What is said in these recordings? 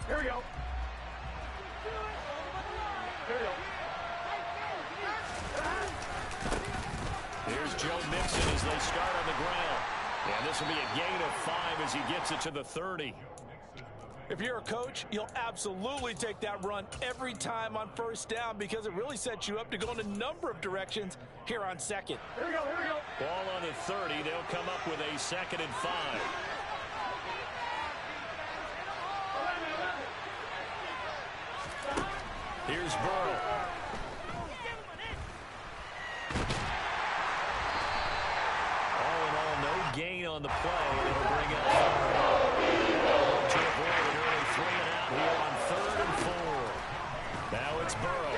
Here we go. Here we go. Here's Joe Mixon as they start on the ground. And this will be a gain of 5 as he gets it to the 30. If you're a coach, you'll absolutely take that run every time on first down because it really sets you up to go in a number of directions here on second. Here we go, here we go. Ball on the 30. They'll come up with a 2nd and 5. Here's Burrow. All in all, no gain on the play. It'll bring up to avoid an early 3 and out here on 3rd and 4. Now it's Burrow.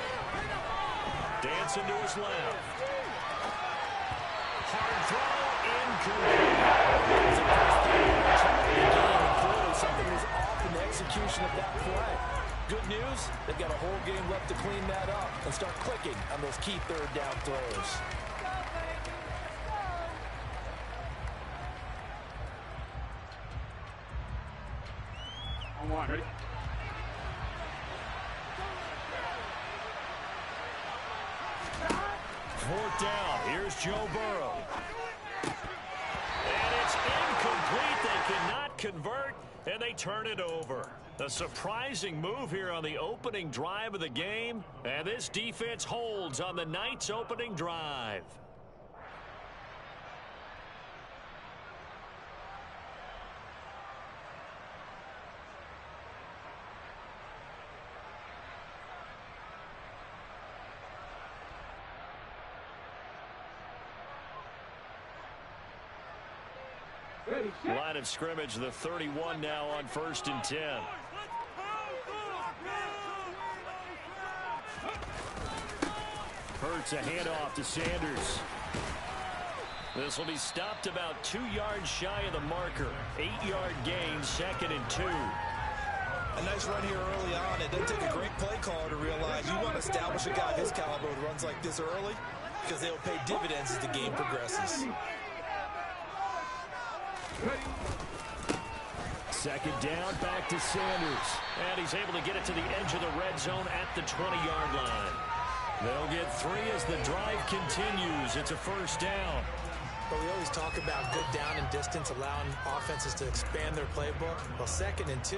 Dancing to his left. Hard throw, incomplete. Something was off in the execution of that play. Good news, they've got a whole game left to clean that up and start clicking on those key 3rd down throws. On one, ready? Fourth down. Here's Joe Burrow. And it's incomplete. They cannot convert, and they turn it over. A surprising move here on the opening drive of the game, and this defense holds on the night's opening drive. Line of scrimmage, the 31 now on 1st and 10. Hurts a handoff to Sanders. This will be stopped about 2 yards shy of the marker. 8-yard gain, 2nd and 2. A nice run here early on. It doesn't take a great play caller to realize you want to establish a guy of his caliber with runs like this early because they'll pay dividends as the game progresses. 2nd down, back to Sanders. And he's able to get it to the edge of the red zone at the 20-yard line. They'll get 3 as the drive continues. It's a 1st down. But we always talk about good down and distance, allowing offenses to expand their playbook. Well, 2nd and 2,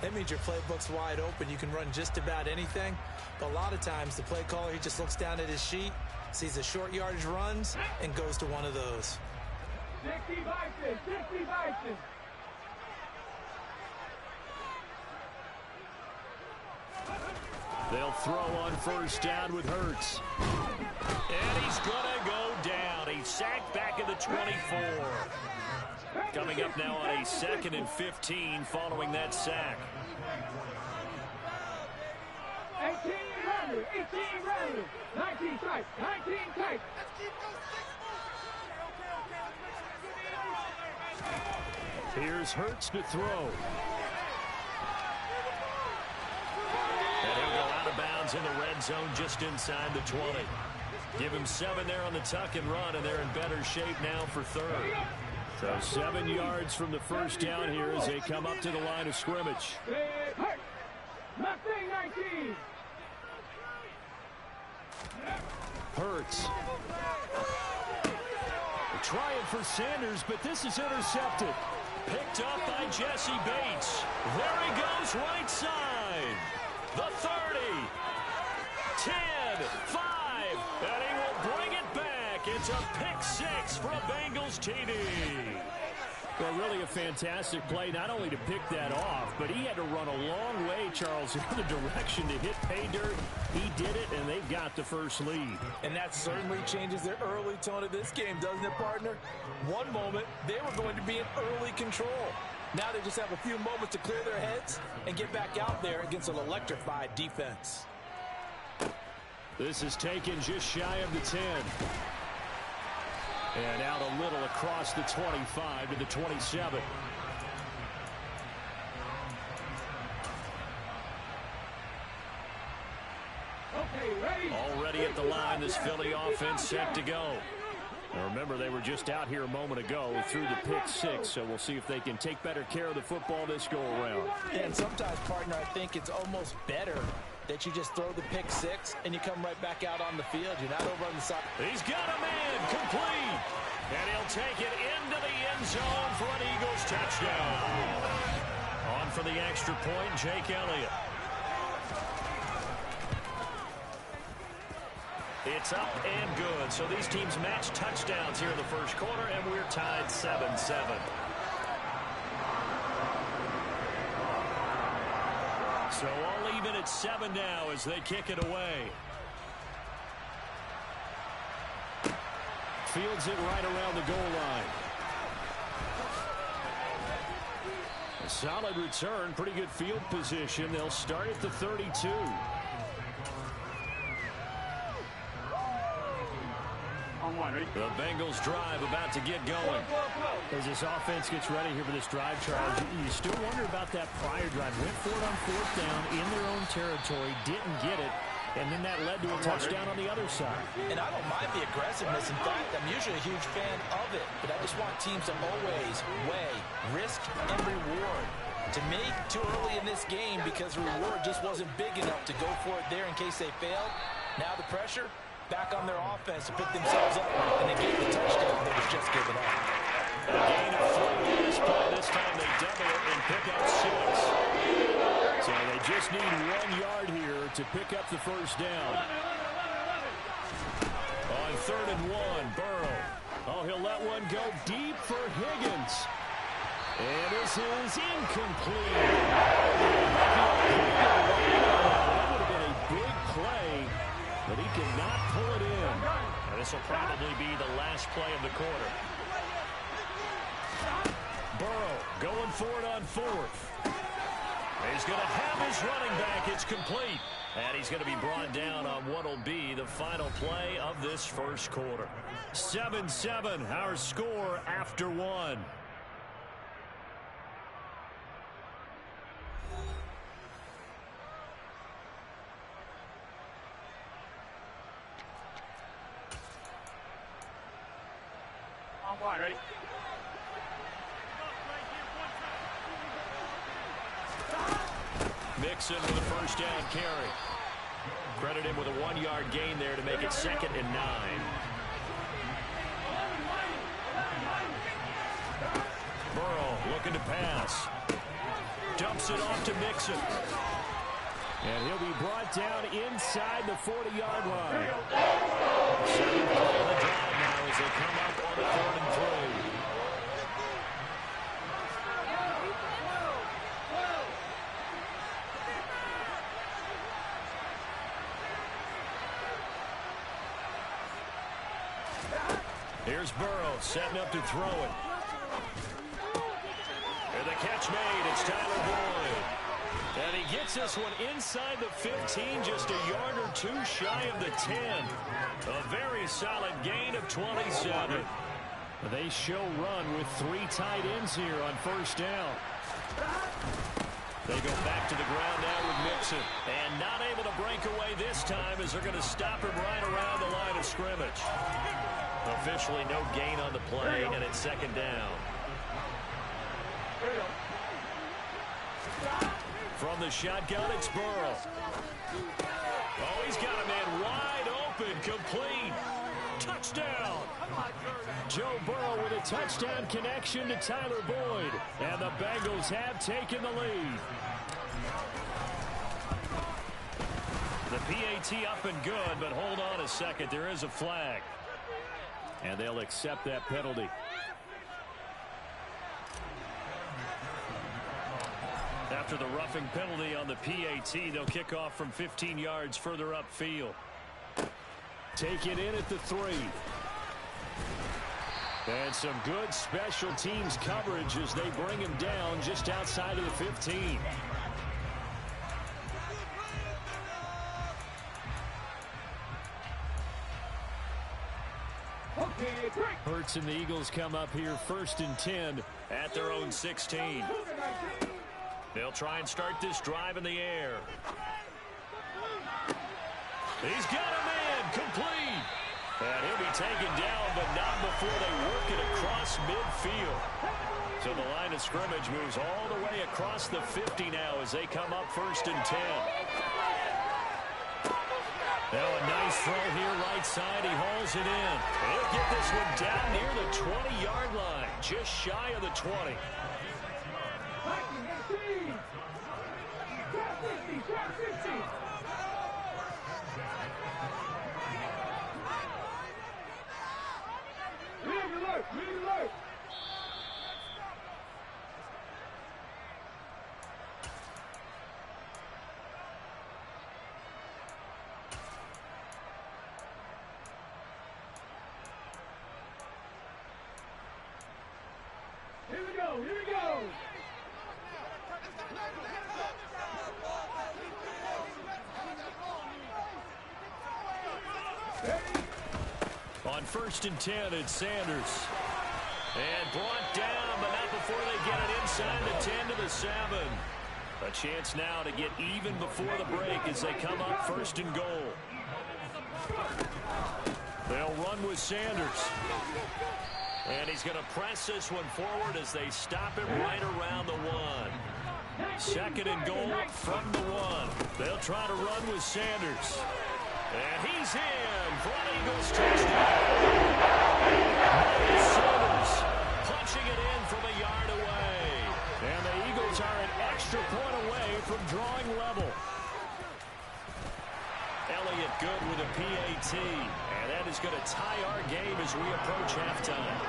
that means your playbook's wide open. You can run just about anything. But a lot of times, the play caller, he just looks down at his sheet, sees the short yardage runs, and goes to one of those. 60 Bison, 60 Bison. They'll throw on 1st down with Hurts. And he's going to go down. He's sacked back at the 24. Coming up now on a 2nd and 15 following that sack. 18 runners, 18 runners. 19 tight, 19 tight. Here's Hurts to throw. And he'll go out of bounds in the red zone just inside the 20. Give him 7 there on the tuck and run, and they're in better shape now for 3rd. So 7 yards from the 1st down here as they come up to the line of scrimmage. Mustang 19. Hurts. Trying for Sanders, but this is intercepted. Picked up by Jesse Bates. There he goes, right side. The 30. 10, 5, and he will bring it back. It's a pick-6 for a Bengals TD. Well, really a fantastic play, not only to pick that off, but he had to run a long way, Charles, in the direction to hit pay dirt. He did it, and they've got the first lead. And that certainly changes the early tone of this game, doesn't it, partner? One moment, they were going to be in early control. Now they just have a few moments to clear their heads and get back out there against an electrified defense. This is taken just shy of the 10. And out a little across the 25 to the 27. Okay, ready. Already at the line, this Philly offense set to go. Now remember, they were just out here a moment ago through the pick six, so we'll see if they can take better care of the football this go-around. And sometimes, partner, I think it's almost better that you just throw the pick six and you come right back out on the field. You're not over on the side. He's got a man, complete. And he'll take it into the end zone for an Eagles touchdown. On for the extra point, Jake Elliott. It's up and good. So these teams match touchdowns here in the first quarter, and we're tied 7-7. So all even at 7 now as they kick it away. Fields it right around the goal line. A solid return, pretty good field position. They'll start at the 32. The Bengals drive about to get going. As this offense gets ready here for this drive, Charles, you still wonder about that prior drive. Went for it on fourth down in their own territory, didn't get it, and then that led to a touchdown on the other side. And I don't mind the aggressiveness. In fact, I'm usually a huge fan of it, but I just want teams to always weigh risk and reward. To me, too early in this game because the reward just wasn't big enough to go for it there in case they failed. Now the pressure back on their offense to pick themselves up, and they gave the touchdown that was just given up. A gain of 3 on this play. This time they double it and pick up 6. So they just need 1 yard here to pick up the first down. On 3rd and 1, Burrow. Oh, he'll let one go deep for Higgins. And this is incomplete. That would have been a big play, but he cannot pull it in. And this will probably be the last play of the quarter. Burrow going for it on 4th. He's going to have his running back. It's complete. And he's going to be brought down on what will be the final play of this first quarter. 7-7, our score after 1. Ready? Mixon with a first down carry. Credit him with a 1-yard gain there to make it 2nd and 9. Burrow looking to pass. Dumps it off to Mixon. And he'll be brought down inside the 40-yard line. 7th play of the drive now as they come up on the 3rd and 3. Here's Burrow setting up to throw it. And the catch made. It's Tyler Boyd. And he gets this one inside the 15, just a yard or 2 shy of the 10. A very solid gain of 27. They show run with 3 tight ends here on first down. They go back to the ground now with Mixon. And not able to break away this time as they're going to stop him right around the line of scrimmage. Officially no gain on the play, and it's 2nd down. From the shotgun, it's Burrow. Oh, he's got a man wide open, complete. Touchdown! Joe Burrow with a touchdown connection to Tyler Boyd. And the Bengals have taken the lead. The PAT up and good, but hold on a second. There is a flag. And they'll accept that penalty. After the roughing penalty on the PAT, they'll kick off from 15 yards further upfield. Take it in at the 3. And some good special teams coverage as they bring him down just outside of the 15. Hurts and the Eagles come up here 1st and 10 at their own 16. They'll try and start this drive in the air. He's got a man, complete. And he'll be taken down, but not before they work it across midfield. So the line of scrimmage moves all the way across the 50 now as they come up 1st and 10. Now a nice throw here right side. He hauls it in. He'll get this one down near the 20-yard line, just shy of the 20. Here we go, here we go! On 1st and 10, it's Sanders. And brought down, but not before they get it inside the 10 to the 7. A chance now to get even before the break as they come up 1st and goal. They'll run with Sanders. And he's going to press this one forward as they stop him right around the 1. 2nd and goal from the 1. They'll try to run with Sanders. And he's in for an Eagles touchdown. Sanders punching it in from a yard away. And the Eagles are an extra point away from drawing level. Elliott good with a PAT. And that is going to tie our game as we approach halftime.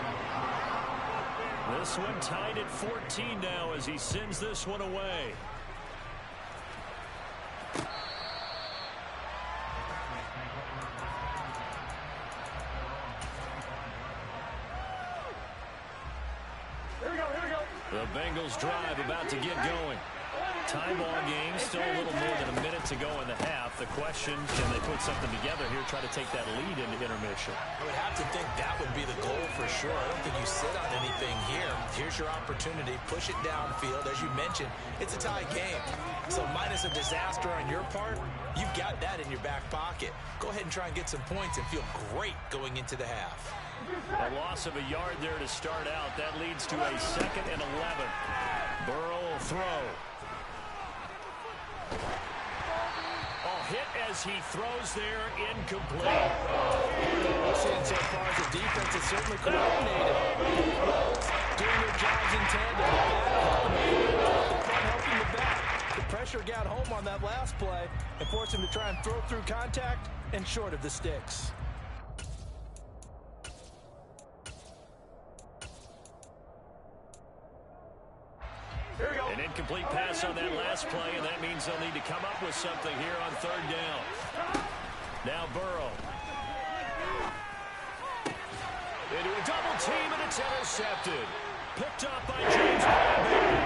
This one tied at 14 now as he sends this one away. The Bengals drive about to get going. Tie ball game, still a little more than a minute to go in the half. The question, can they put something together here, try to take that lead into intermission? I would have to think that would be the goal for sure. I don't think you sit on anything here. Here's your opportunity. Push it downfield. As you mentioned, it's a tie game. So minus a disaster on your part, you've got that in your back pocket. Go ahead and try and get some points and feel great going into the half. A loss of a yard there to start out. That leads to a 2nd and 11. Burrow will throw. Hit as he throws there, incomplete. What we're seeing so far is the defense is certainly coordinated. Doing their jobs in tandem. The front helping the back. The pressure got home on that last play and forced him to try and throw through contact and short of the sticks. An incomplete pass on that last play, and that means they'll need to come up with something here on 3rd down. Now Burrow. Into a double team, and it's intercepted. Picked up by James Bradbury.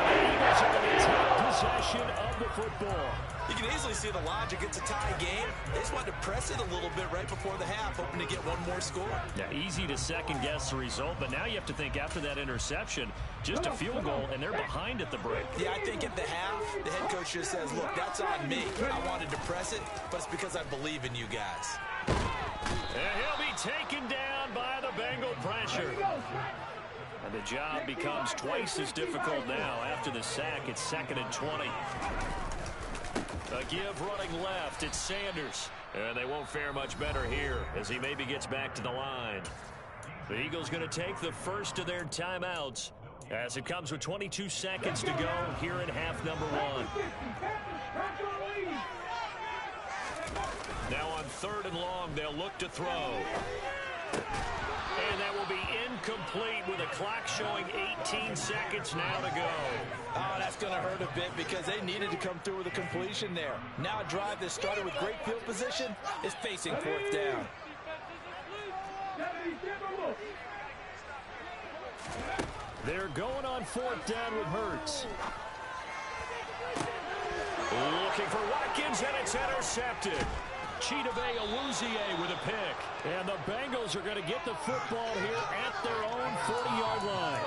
The Eagles are going to take possession of the football. You can easily see the logic. It's a tie game. They just wanted to press it a little bit right before the half, hoping to get one more score. Yeah, easy to second-guess the result, but now you have to think after that interception, just a field goal, and they're behind at the break. Yeah, I think at the half, the head coach just says, look, that's on me. I wanted to press it, but it's because I believe in you guys. And he'll be taken down by the Bengal pressure. And the job becomes twice as difficult now. After the sack, it's 2nd and 20. A give running left, it's Sanders. And they won't fare much better here as he maybe gets back to the line. The Eagles going to take the first of their timeouts as it comes with 22 seconds to go here in half number 1. Now on 3rd and long, they'll look to throw. And that will be incomplete with a clock showing 18 seconds now to go. Oh, that's going to hurt a bit because they needed to come through with a completion there. Now a drive that started with great field position is facing 4th down. They're going on 4th down with Hurts. Looking for Watkins, and it's intercepted. Mw2 with a pick. And the Bengals are going to get the football here at their own 40-yard line.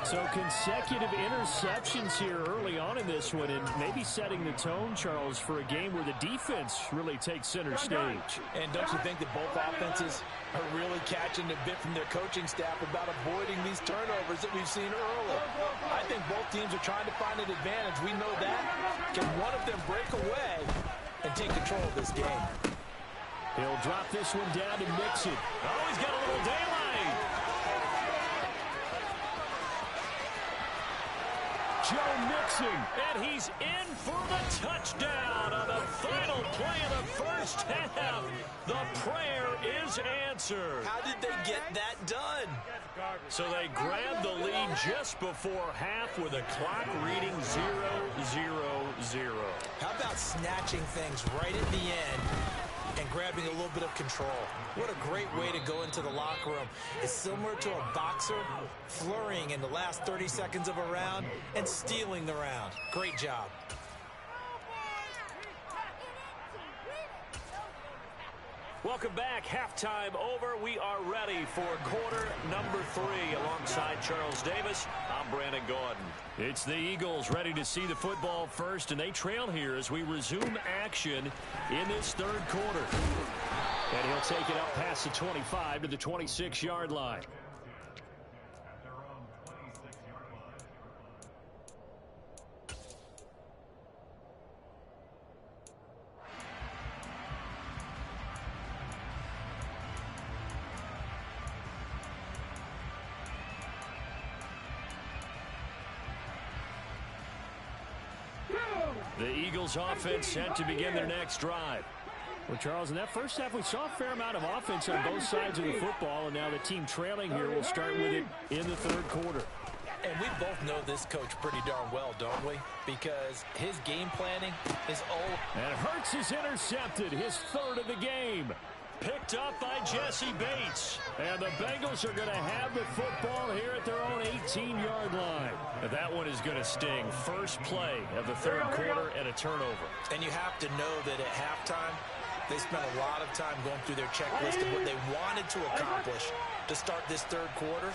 So consecutive interceptions here early on in this one, and maybe setting the tone, Charles, for a game where the defense really takes center stage. And don't you think that both offenses are really catching a bit from their coaching staff about avoiding these turnovers that we've seen early? I think both teams are trying to find an advantage. We know that. Can one of them break away and take control of this game? He'll drop this one down to Mixon. Oh, he's got a little daylight. Joe Mixon. And he's in for the touchdown on the final play of the first half. The prayer is answered. How did they get that done? So they grabbed the lead just before half with a clock reading 0-0-0. How about snatching things right at the end and grabbing a little bit of control? What a great way to go into the locker room. It's similar to a boxer flurrying in the last 30 seconds of a round and stealing the round. Great job. Welcome back. Halftime over. We are ready for quarter number 3. Alongside Charles Davis, I'm Brandon Gordon. It's the Eagles ready to see the football first, and they trail here as we resume action in this third quarter. And he'll take it up past the 25 to the 26-yard line. The Eagles offense set to begin their next drive. Well, Charles, in that first half, we saw a fair amount of offense on both sides of the football, and now the team trailing here will start with it in the third quarter. And we both know this coach pretty darn well, don't we? Because his game planning is old. And Hurts is intercepted, his third of the game. Picked up by Jesse Bates. And the Bengals are going to have the football here at their own 18-yard line. That one is going to sting. First play of the third quarter and a turnover. And you have to know that at halftime, they spent a lot of time going through their checklist of what they wanted to accomplish to start this third quarter.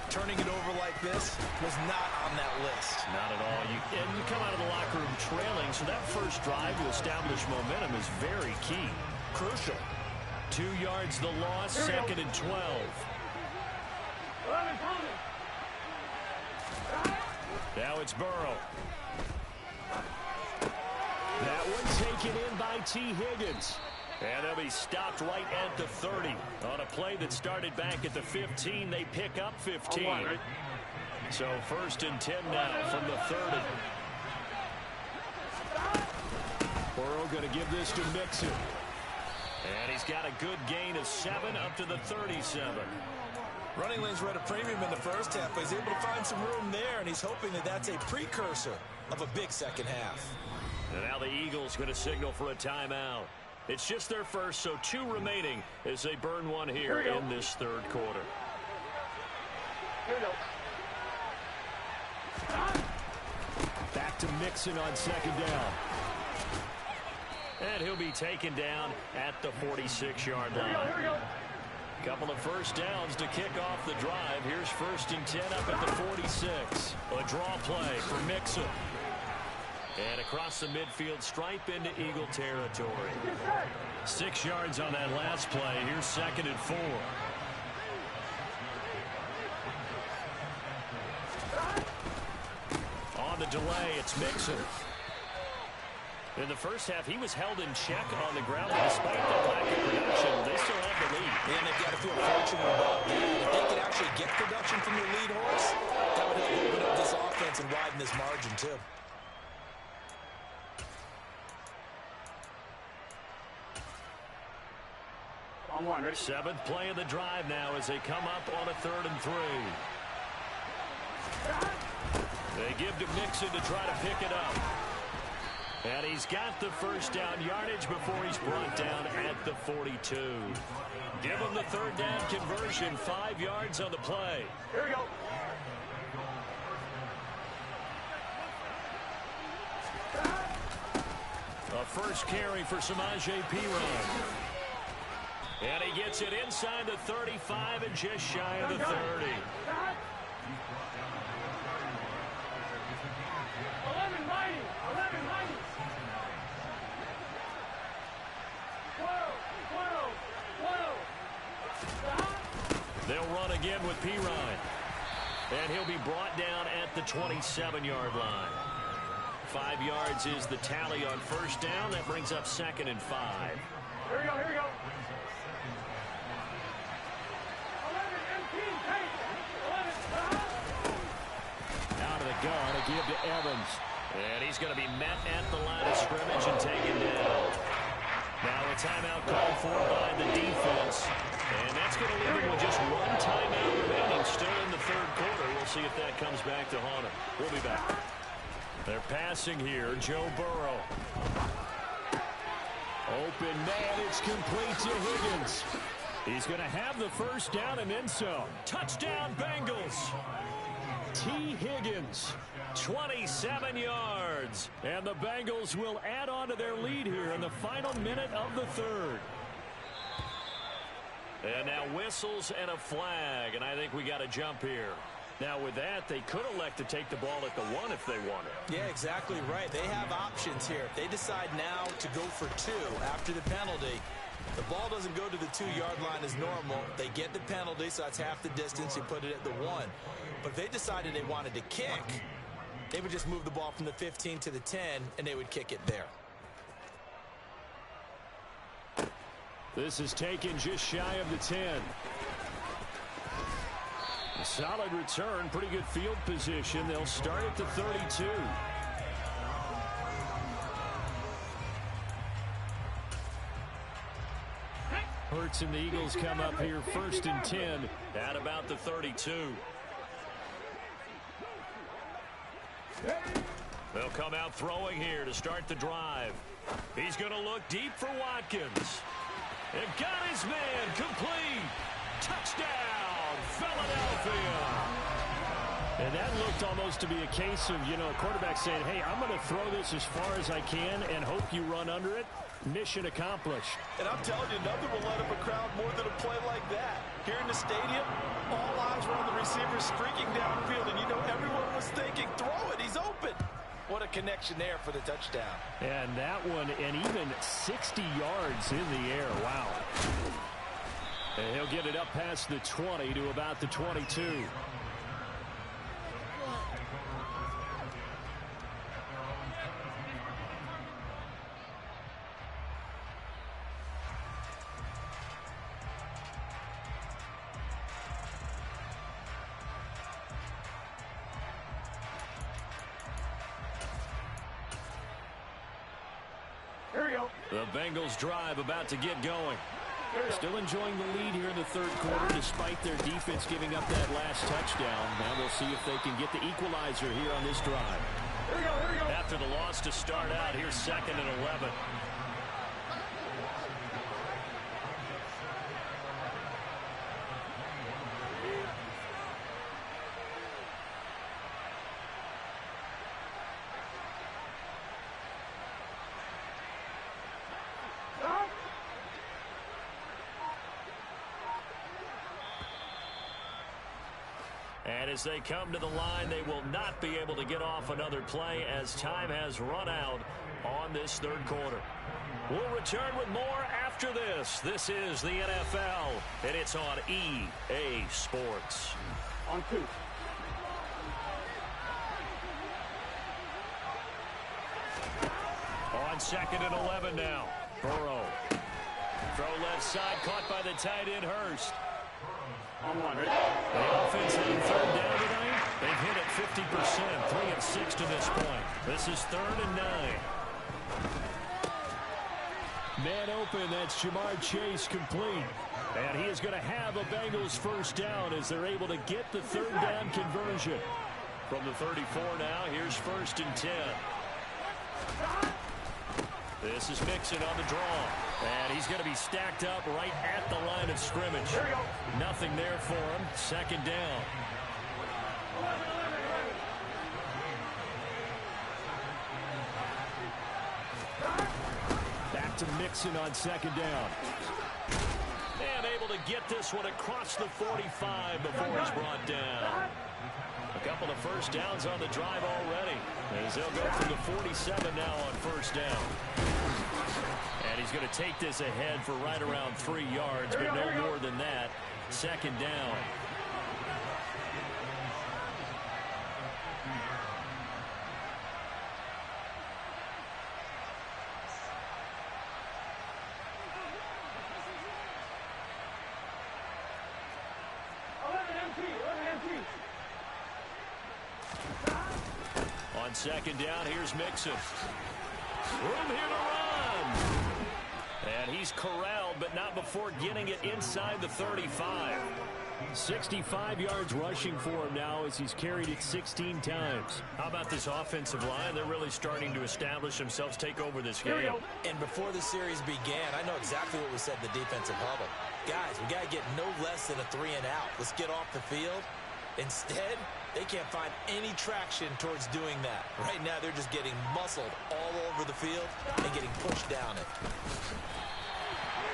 Turning it over like this was not on that list. Not at all. And you come out of the locker room trailing, so that first drive to establish momentum is very key. Crucial. 2 yards the loss, second and 12. Now it's Burrow. That one taken in by T. Higgins. And they'll be stopped right at the 30. On a play that started back at the 15, they pick up 15. So first and 10 now from the 30. Burrow going to give this to Mixon. And he's got a good gain of 7 up to the 37. Running lanes were at a premium in the first half, but he's able to find some room there, and he's hoping that that's a precursor of a big second half. And now the Eagles going to signal for a timeout. It's just their first, so 2 remaining as they burn one here in this third quarter. Back to Mixon on second down. And he'll be taken down at the 46-yard line. Couple of first downs to kick off the drive. Here's first and 10 up at the 46. A draw play for Mixon. And across the midfield stripe into Eagle territory. 6 yards on that last play. Here's second and 4. On the delay, it's Mixon. In the first half, he was held in check on the ground. Despite the lack of production, they still have the lead. And they've got to feel fortunate about that. If they could actually get production from their lead horse, that would help open up this offense and widen this margin, too. Seventh play of the drive now as they come up on a 3rd and 3. They give to Mixon to try to pick it up. And he's got the first down yardage before he's brought down at the 42. Give him the 3rd down conversion, 5 yards on the play. Here we go. A first carry for Mw2. And he gets it inside the 35 and just shy of the 30. 11 mighty. 11 mighty. 12. They'll run again with Pirine. And he'll be brought down at the 27-yard line. 5 yards is the tally on first down. That brings up 2nd and 5. Here we go, here we go. 11, empty, take. 11, Out of the gun, a give to Evans. And he's going to be met at the line of scrimmage and taken down. Now a timeout called for by the defense. And that's going to leave him with just one timeout remaining still in the third quarter. We'll see if that comes back to haunt him. We'll be back. They're passing here. Joe Burrow. Open man, it's complete to Higgins. He's going to have the first down and then some. Touchdown, Bengals. T. Higgins. 27 yards. And the Bengals will add on to their lead here in the final minute of the third. And now whistles and a flag, and I think we got to jump here. Now with that, they could elect to take the ball at the 1 if they wanted. Yeah, exactly right. They have options here. If they decide now to go for 2 after the penalty, the ball doesn't go to the 2-yard line as normal. They get the penalty, so that's half the distance. You put it at the 1. But if they decided they wanted to kick, they would just move the ball from the 15 to the 10, and they would kick it there. This is taken just shy of the 10. A solid return, pretty good field position. They'll start at the 32. Hurts and the Eagles come up here 1st and 10. At about the 32. They'll come out throwing here to start the drive. He's going to look deep for Watkins. And got his man complete. Touchdown, Philadelphia. And that looked almost to be a case of, a quarterback saying, hey, I'm going to throw this as far as I can and hope you run under it. Mission accomplished. And I'm telling you, nothing will let up a crowd more than a play like that. Here in the stadium, all eyes were on the receiver streaking downfield, and everyone was thinking, throw it, he's open. What a connection there for the touchdown. And that one, and even 60 yards in the air. Wow. And he'll get it up past the 20 to about the 22. The Bengals drive about to get going. Still enjoying the lead here in the third quarter despite their defense giving up that last touchdown. Now we'll see if they can get the equalizer here on this drive. After the loss to start out, here's 2nd and 11. And as they come to the line, they will not be able to get off another play as time has run out on this third quarter. We'll return with more after this. This is the NFL, and it's on EA Sports. On 2. On 2nd and 11 now. Burrow. Throw left side, caught by the tight end, Hurst. On 1. The offense on third down tonight, they've hit it 50%, 3 of 6 to this point. This is 3rd and 9. Man open, that's Jamar Chase complete. And he is going to have a Bengals first down as they're able to get the third down conversion. From the 34 now, here's 1st and 10. This is Mixon on the draw. And he's going to be stacked up right at the line of scrimmage. Nothing there for him. 2nd down. to Mixon on second down. And able to get this one across the 45 before he's brought down. A couple of first downs on the drive already, as they'll go from the 47 now on first down. And he's going to take this ahead for right around 3 yards, but no more than that. Second down. On second down, here's Mixon. Room here to run. And he's corralled, but not before getting it inside the 35. 65 yards rushing for him now as he's carried it 16 times. How about this offensive line? They're really starting to establish themselves, take over this game. And before the series began, I know exactly what we said in the defensive huddle. Guys, we got to get no less than a 3 and out. Let's get off the field. Instead, they can't find any traction towards doing that. Right now, they're just getting muscled all over the field and getting pushed down it.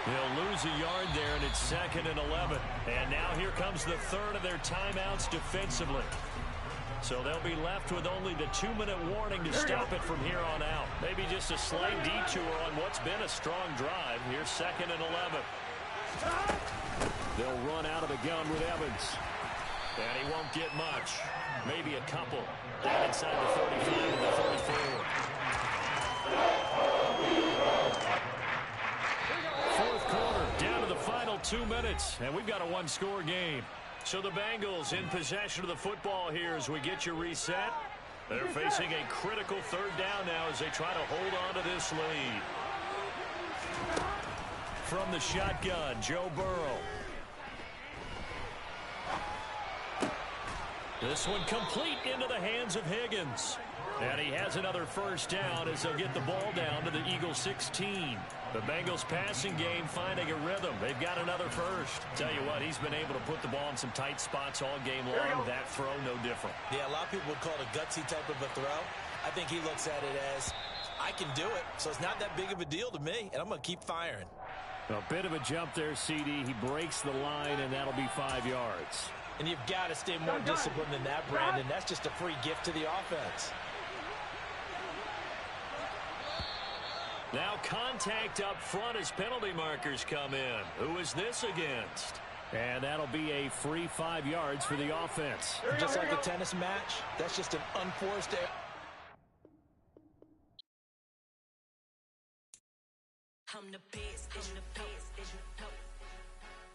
They'll lose a yard there, and it's 2nd and 11. And now here comes the third of their timeouts defensively. So they'll be left with only the 2-minute warning to stop it from here on out. Maybe just a slight detour on what's been a strong drive. Here's 2nd and 11. They'll run out of the gun with Evans. And he won't get much. Maybe a couple. Down inside the 35 and the 34. Fourth quarter, down to the final 2 minutes, and we've got a one-score game. So the Bengals in possession of the football here as we get you reset. They're facing a critical third down now as they try to hold on to this lead. From the shotgun, Joe Burrow. This one complete into the hands of Higgins. And he has another first down as they'll get the ball down to the Eagles 16. The Bengals passing game finding a rhythm. They've got another first. Tell you what, he's been able to put the ball in some tight spots all game long. That throw, no different. Yeah, a lot of people would call it a gutsy type of a throw. I think he looks at it as, I can do it, so it's not that big of a deal to me, and I'm going to keep firing. A bit of a jump there, CD. He breaks the line, and that'll be 5 yards. And you've got to stay more disciplined than that, Brandon. That's just a free gift to the offense. Now contact up front as penalty markers come in. Who is this against? And that'll be a free 5 yards for the offense. Just like a tennis match, that's just an unforced error. I'm the best, I'm the best,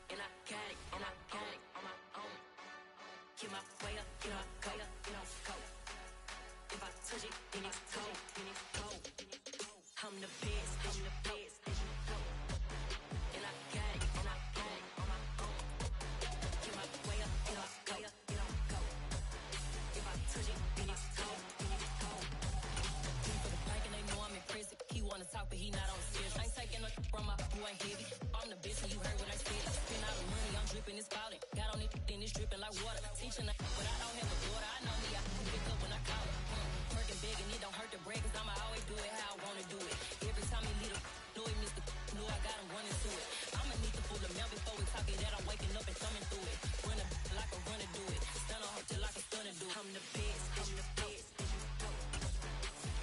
and I got it, and I got it on my own. Get my way up, get my go, go. If I touch it, then it's cold, I'm the best, I'm the best, and I got it, and I got it on my own. Get my way up, get my go, go. If I touch it, then it's cold, For the bank and they know I'm impressive. He wanna talk, but he not on the stairs. I ain't taking nothing from my boy ain't heavy. I'm the best, and you heard what I said. Spend all the money, I'm dripping, it's spouting. Got on it, then it's dripping like water. Teaching, but I don't have a daughter. I know me, I can pick up when I call it. Working big, and it don't hurt to break, cause I'ma always do it how I wanna do it. Every time he lead a know he missed the know I got him running to it. I'ma need to pull him out before we talk it that I'm waking up and coming through it. Run a like a runner do it. Stun on her till I can stun and do it. I'm the best, I'm the best.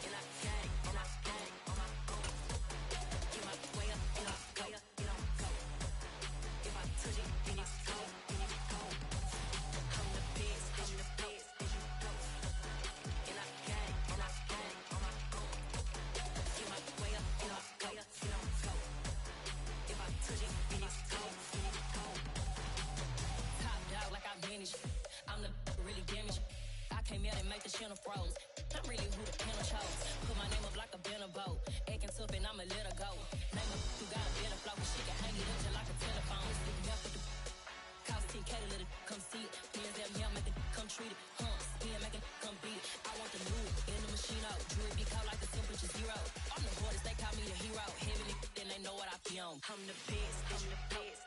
And I got it, and I got it on my own. Get my way up, and I go, go. If I touch it, then it's cold, I'm the best, I'm the best. And I got it, and I got it on my own. Get my way up, and I go, go. If I touch it, then it's cold, Top dog like I manage. I'm the really damaged. I came out and make the channel froze. I'm really who the panel chose. Put my name up like a banner boat. Acting tough and I'ma let her go. Name up who got a better flow, but she can hang it up just like a telephone. Cost 10K to let it come see it. Hands at me, I make it come treat it. Spin, make it come beat it. I want the new in the machine out. Jewelry be caught like the temperature 0. I'm the hardest, they call me the hero. Heaven, then they know what I be on. I'm the best, I'm the best.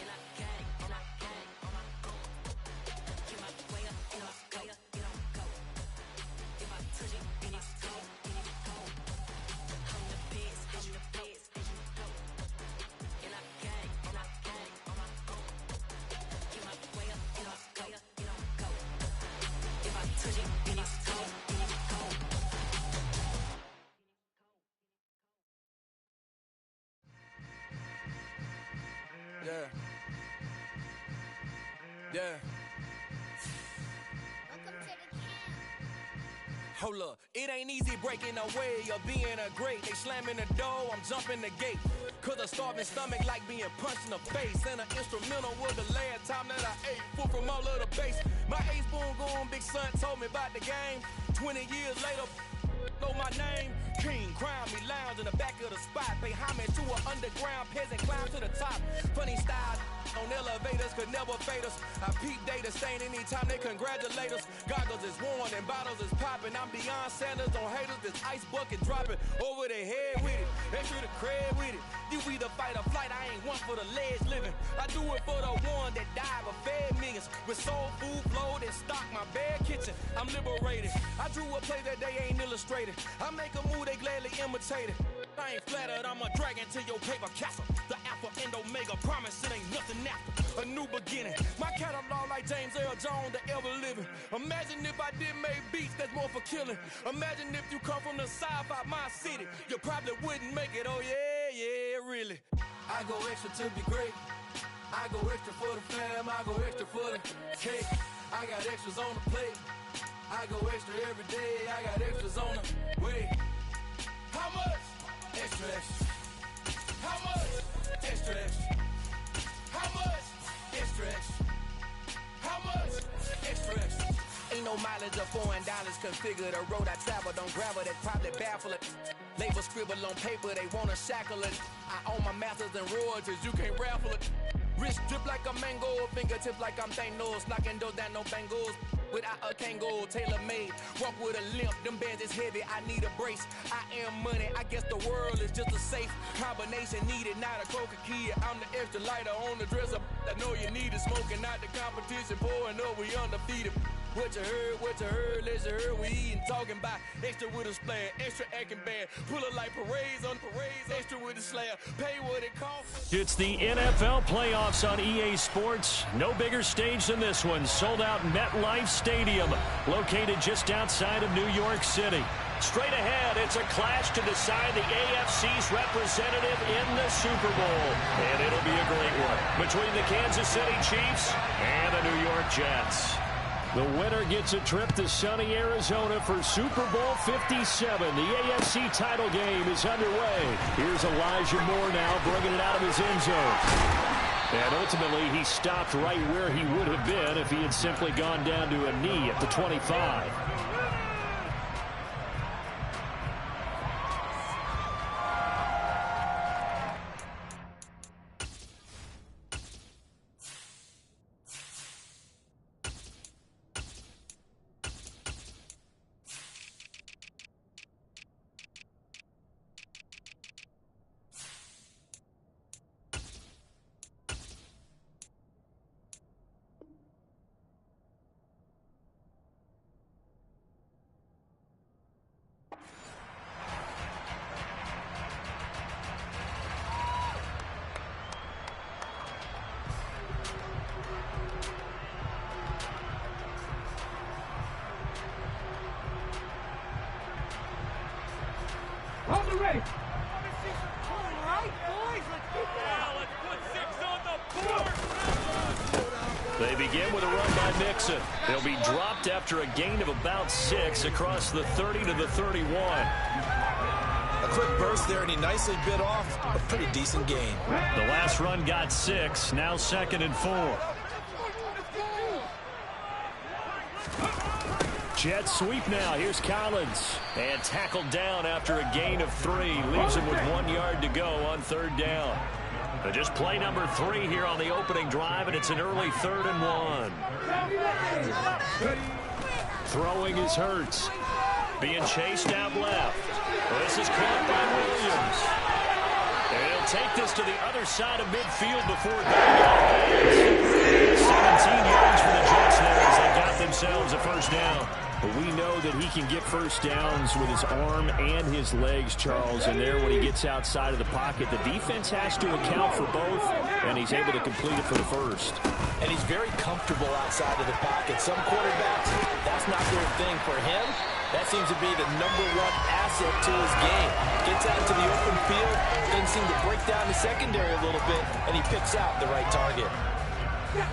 And I got it, and I got it on my own. Get my way up, and I go, go. If I touch it, then it's cold, I'm the best, Yeah. Yeah. Hold up, it ain't easy breaking away or being a great. They slamming the door, I'm jumping the gate. Cause a starving stomach like being punched in the face. And an instrumental was the last time that I ate food from all of the base. My ace boom goon, big son told me about the game. 20 years later, know my name. King, crown me, lounge in the back of the spot. Pay homage to an underground peasant, climb to the top. Funny style on elevators could never fade us. I peep data stain anytime they congratulate us. Goggles is worn and bottles is popping. I'm Deion Sanders on haters, this ice bucket dropping over their head with it. Extra the cred with it. You either fight or flight, I ain't one for the ledge living. I do it for the one that died but fed millions. With soul food flowed and stocked my bad kitchen. I'm liberated. I drew a play that they ain't illustrated. I make a move, they gladly imitate it. I ain't flattered, I'm a dragon to your paper castle. The alpha and omega, promise it ain't nothing after. A new beginning. My catalog like James Earl Jones, the ever living. Imagine if I did make beats that's more for killing. Imagine if you come from the south out my city. You probably wouldn't make it, oh yeah, really. I go extra to be great. I go extra for the fam, I go extra for the cake. I got extras on the plate. I go extra every day, I got extras on the way. How much? Extra, extra. How much? Extra, extra. How much? Extra, extra. How much? Extra, extra. Ain't no mileage of $4 configure the road I travel. Don't gravel, that probably baffle it. Label scribble on paper, they wanna shackle it. I own my masters and royalties, you can't raffle it. Wrist drip like a mango, fingertips like I'm Thanos. Knocking those down, no bangles. Without a Kango, tailor-made. Walk with a limp, them bands is heavy, I need a brace. I am money, I guess the world is just a safe combination needed, not a coca key. I'm the extra lighter on the dresser. I know you need it, smoking out the competition, pouring up, we undefeated. What you heard, let's hear we eatin', talking about extra with a splash, extra acting bad, pull it like parades on parades, extra with a slab, pay what it costs. It's the NFL playoffs on EA Sports. No bigger stage than this one. Sold out MetLife Stadium, located just outside of New York City. Straight ahead, it's a clash to decide the AFC's representative in the Super Bowl. And it'll be a great one between the Kansas City Chiefs and the New York Jets. The winner gets a trip to sunny Arizona for Super Bowl 57. The AFC title game is underway. Here's Elijah Moore now bringing it out of his end zone. And ultimately, he stopped right where he would have been if he had simply gone down to a knee at the 25. Hold it ready. All right, boys, let's get down. Let's put 6 on the board. They begin with a run by Mixon. They'll be dropped after a gain of about 6 across the 30 to the 31. A quick burst there, and he nicely bit off a pretty decent gain. The last run got 6, now 2nd and 4. Jet sweep now. Here's Collins. And tackled down after a gain of 3. Leaves him with 1 yard to go on 3rd down. But just play number 3 here on the opening drive, and it's an early 3rd and 1. Throwing is Hurts. Being chased out left. This is caught by Williams. And he'll take this to the other side of midfield before getting out of bounds. 17 yards for the Jets there as they got themselves a 1st down. But we know that he can get first downs with his arm and his legs, Charles. And there, when he gets outside of the pocket, the defense has to account for both, and he's able to complete it for the first. And he's very comfortable outside of the pocket. Some quarterbacks, that's not their thing. For him, that seems to be the #1 asset to his game. Gets out to the open field, doesn't seem to break down the secondary a little bit, and he picks out the right target.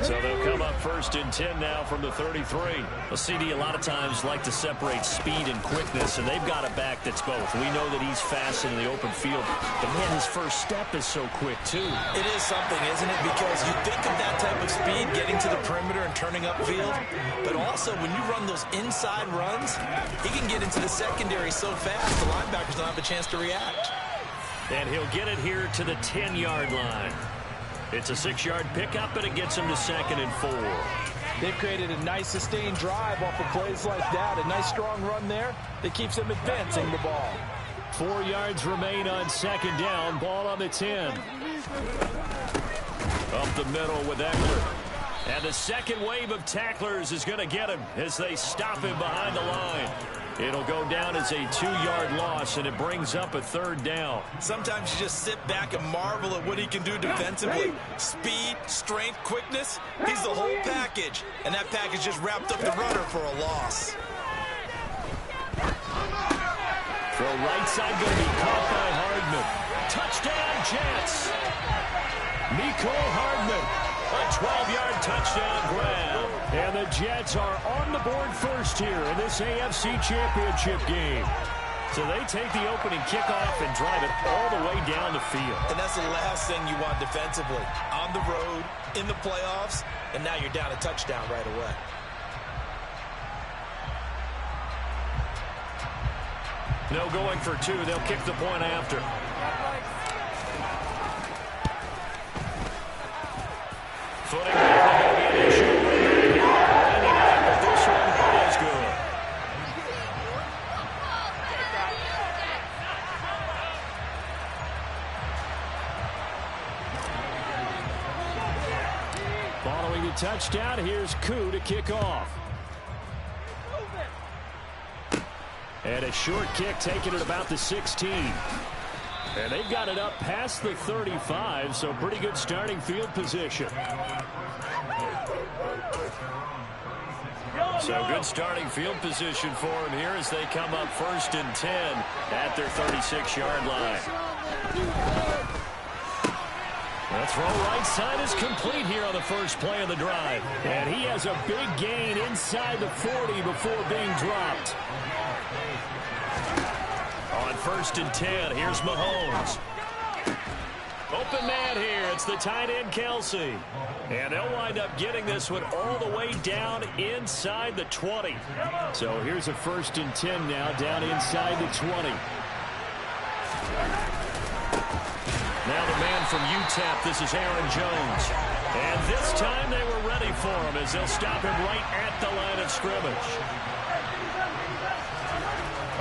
So they'll come up 1st and 10 now from the 33. Well, CD, a lot of times like to separate speed and quickness, and they've got a back that's both. We know that he's fast in the open field, but man, his first step is so quick, too. It is something, isn't it? Because you think of that type of speed, getting to the perimeter and turning upfield, but also when you run those inside runs, he can get into the secondary so fast, the linebackers don't have a chance to react. And he'll get it here to the 10-yard line. It's a 6-yard pickup, and it gets him to 2nd and 4. They've created a nice sustained drive off of plays like that. A nice strong run there that keeps them advancing the ball. 4 yards remain on 2nd down. Ball on the 10. Up the middle with Eckler. And the second wave of tacklers is going to get him as they stop him behind the line. It'll go down as a 2-yard loss, and it brings up a 3rd down. Sometimes you just sit back and marvel at what he can do defensively. Speed, strength, quickness. He's the whole package. And that package just wrapped up the runner for a loss. Throw right side going to be caught by Hardman. Touchdown, Jets. Mecole Hardman. A 12-yard touchdown grab. And the Jets are on the board first here in this AFC Championship game. So they take the opening kickoff and drive it all the way down the field. And that's the last thing you want defensively. On the road, in the playoffs, and now you're down a touchdown right away. No going for 2. They'll kick the point after. Footing going to be an issue. But this one is good. Following the touchdown, here's Koo to kick off. And a short kick taken at about the 16. And they've got it up past the 35, so pretty good starting field position. So good starting field position for him here as they come up 1st and 10 at their 36-yard line. The throw right side is complete here on the first play of the drive. And he has a big gain inside the 40 before being dropped. On 1st and 10, here's Mahomes. Open man here. It's the tight end, Kelsey. And they'll wind up getting this one all the way down inside the 20. So here's a 1st and 10 now down inside the 20. Now the man from UTEP, this is Aaron Jones. And this time they were ready for him as they'll stop him right at the line of scrimmage.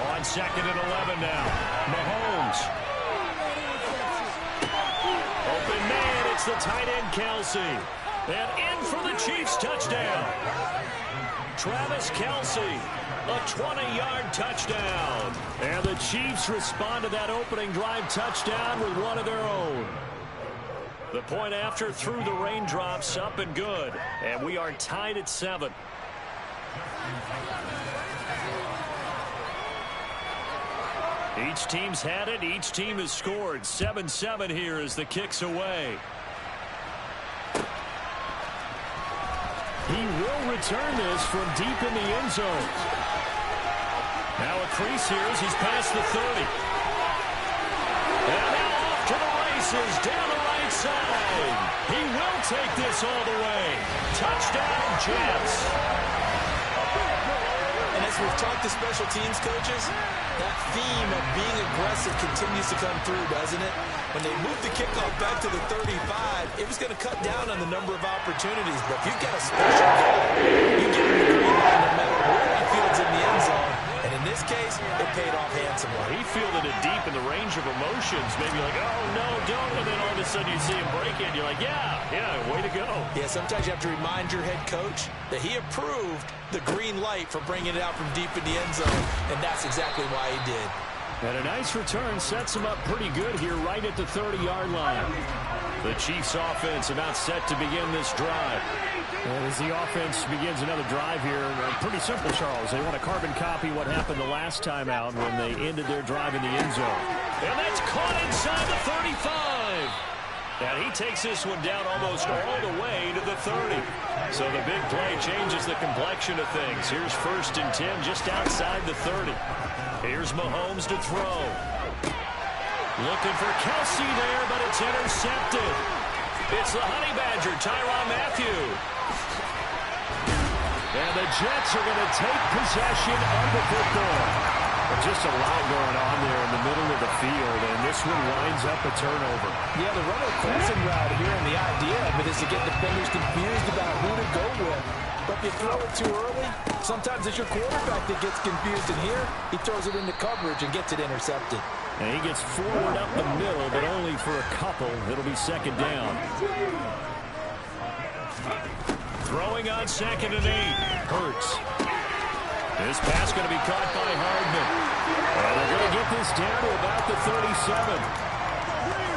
On 2nd and 11 now. Mahomes. Open man, it's the tight end, Kelsey. And in for the Chiefs touchdown. Travis Kelsey, a 20-yard touchdown. And the Chiefs respond to that opening drive touchdown with one of their own. The point after through the raindrops, up and good. And we are tied at 7. Each team's had it. Each team has scored. 7-7 here as the kick's away. He will return this from deep in the end zone. Now a crease here as he's past the 30. And now off to the races down the right side. He will take this all the way. Touchdown, Jets. And as we've talked to special teams coaches, that theme of being aggressive continues to come through, doesn't it? When they moved the kickoff back to the 35, it was going to cut down on the number of opportunities. But if you've got a special guy, you get him the green line no matter where he fields in the end zone. And in this case, it paid off handsomely. He fielded it deep in the range of a motion. reactions. Maybe like, oh, no, don't. And then all of a sudden you see him break it. You're like, yeah, way to go. Yeah, sometimes you have to remind your head coach that he approved the green light for bringing it out from deep in the end zone, and that's exactly why he did. And a nice return sets him up pretty good here right at the 30-yard line. The Chiefs offense about set to begin this drive. And as the offense begins another drive here, pretty simple, Charles. They want to carbon copy what happened the last time out when they ended their drive in the end zone. And that's caught inside the 35. And he takes this one down almost all the way to the 30. So the big play changes the complexion of things. Here's 1st and 10 just outside the 30. Here's Mahomes to throw. Looking for Kelsey there, but it's intercepted. It's the Honey Badger, Tyrann Mathieu. And the Jets are going to take possession of the football. Just a lot going on there in the middle of the field, and this one winds up a turnover. Yeah, the run of crossing route here, and the idea of it is to get defenders confused about who to go with. But if you throw it too early, sometimes it's your quarterback that gets confused, and here he throws it into coverage and gets it intercepted. And he gets forward up the middle, but only for a couple. It'll be 2nd down. Throwing on 2nd and 8. Hurts. This pass going to be caught by Hardman. And they're going to get this down to about the 37.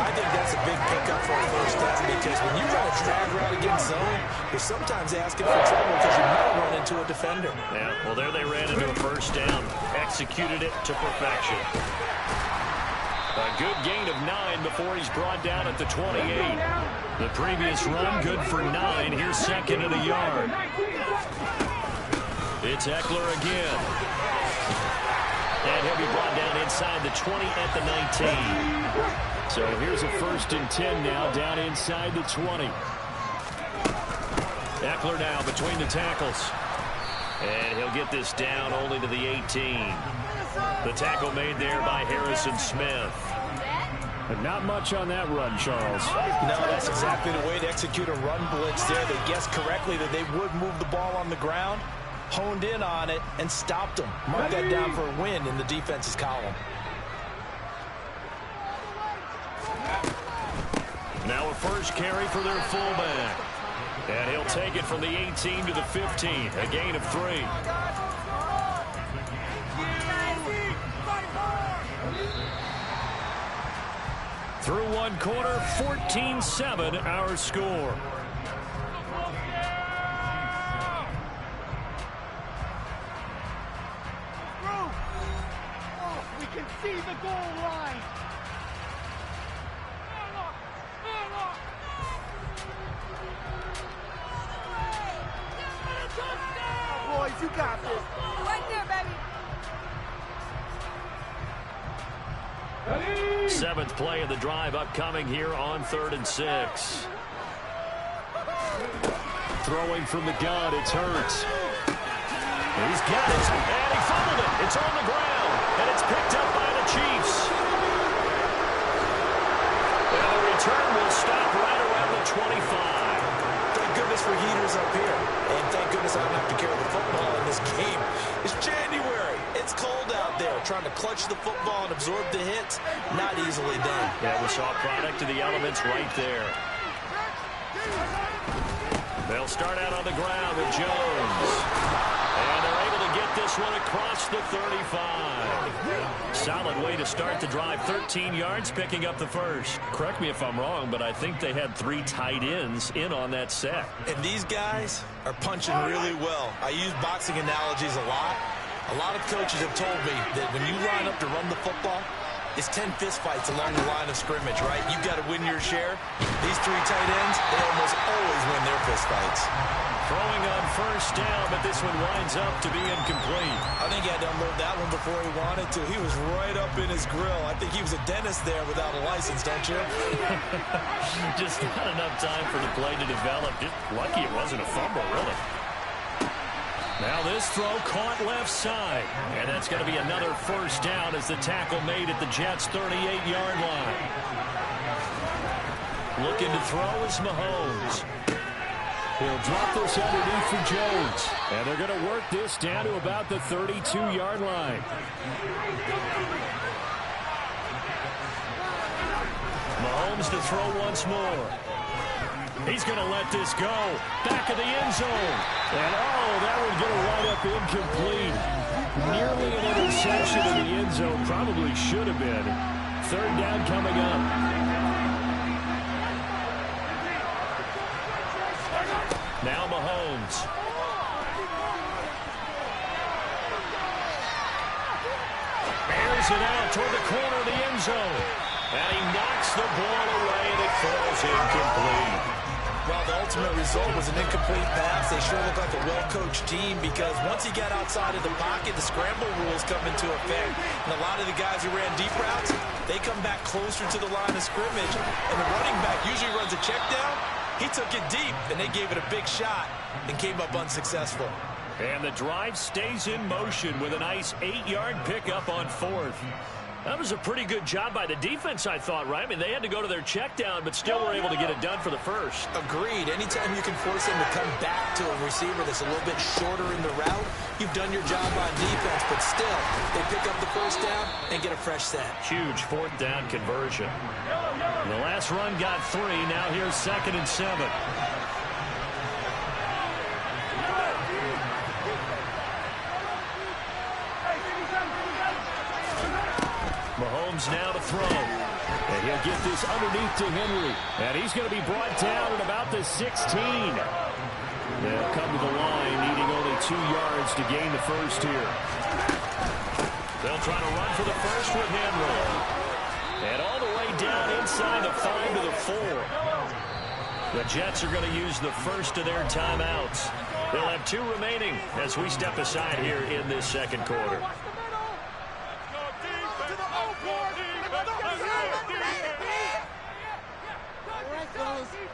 I think that's a big pickup for a 1st down, because when you run a drag route against zone, you're sometimes asking for trouble because you might run into a defender. Yeah, well, there they ran into a 1st down. Executed it to perfection. A good gain of 9 before he's brought down at the 28. The previous run good for 9. Here's 2nd and a yard. It's Eckler again. And he'll be brought down inside the 20 at the 19. So here's a 1st and 10 now down inside the 20. Eckler now between the tackles. And he'll get this down only to the 18. The tackle made there by Harrison Smith. But not much on that run, Charles. No, that's exactly the way to execute a run blitz there. They guessed correctly that they would move the ball on the ground, honed in on it, and stopped them. Mark that down for a win in the defense's column. Now a 1st carry for their fullback. And he'll take it from the 18 to the 15. A gain of 3. Through 1 quarter, 14-7 our score. We can see the goal line. Boys, you got this. Right there, baby. 7th play of the drive upcoming here on 3rd and 6. Throwing from the gun, it's Hurts. He's got it, and he fumbled it. It's on the ground, and it's picked up by the Chiefs. And the return will stop right around the 25. Thank goodness for heaters up here. And thank goodness I don't have to carry the football in this game. It's January. It's cold out there. Trying to clutch the football and absorb the hits, not easily done. Yeah, we saw a product of the elements right there. They'll start out on the ground with Jones. And they're able to get this one across the 35. Solid way to start the drive. 13 yards, picking up the 1st. Correct me if I'm wrong, but I think they had 3 tight ends in on that set. And these guys are punching really well. I use boxing analogies a lot. A lot of coaches have told me that when you line up to run the football, it's 10 fistfights along the line of scrimmage, right? You've got to win your share. These 3 tight ends, they almost always win their fistfights. Throwing on 1st down, but this one winds up to be incomplete. I think he had to unload that one before he wanted to. He was right up in his grill. I think he was a dentist there without a license, don't you? Just not enough time for the play to develop. Just lucky it wasn't a fumble, really. Now this throw caught left side. And that's going to be another 1st down as the tackle made at the Jets' 38-yard line. Looking to throw is Mahomes. He'll drop this underneath for Jones. And they're going to work this down to about the 32-yard line. Mahomes to throw once more. He's going to let this go. Back of the end zone. And, that would get a wide-up incomplete. Nearly an interception in the end zone. Probably should have been. Third down coming up. Now Mahomes. Airs it out toward the corner of the end zone. And he knocks the ball away, and it falls incomplete. Well, the ultimate result was an incomplete pass. They sure look like a well-coached team because once he got outside of the pocket, the scramble rules come into effect. And a lot of the guys who ran deep routes, they come back closer to the line of scrimmage. And the running back usually runs a check down. He took it deep, and they gave it a big shot and came up unsuccessful. And the drive stays in motion with a nice 8-yard pickup on fourth. That was a pretty good job by the defense, I thought, right? I mean, they had to go to their check down, but still were able to get it done for the first. Agreed. Anytime you can force him to come back to a receiver that's a little bit shorter in the route, you've done your job on defense, but still, they pick up the first down and get a fresh set. Huge fourth down conversion. The last run got 3. Now here's 2nd and 7. Mahomes now to throw. And he'll get this underneath to Henry. And he's going to be brought down at about the 16. They'll come to the line, needing only 2 yards to gain the first here. They'll try to run for the first with Henry. And all the way down inside the 5 to the 4. The Jets are going to use the first of their timeouts. They'll have 2 remaining as we step aside here in this second quarter.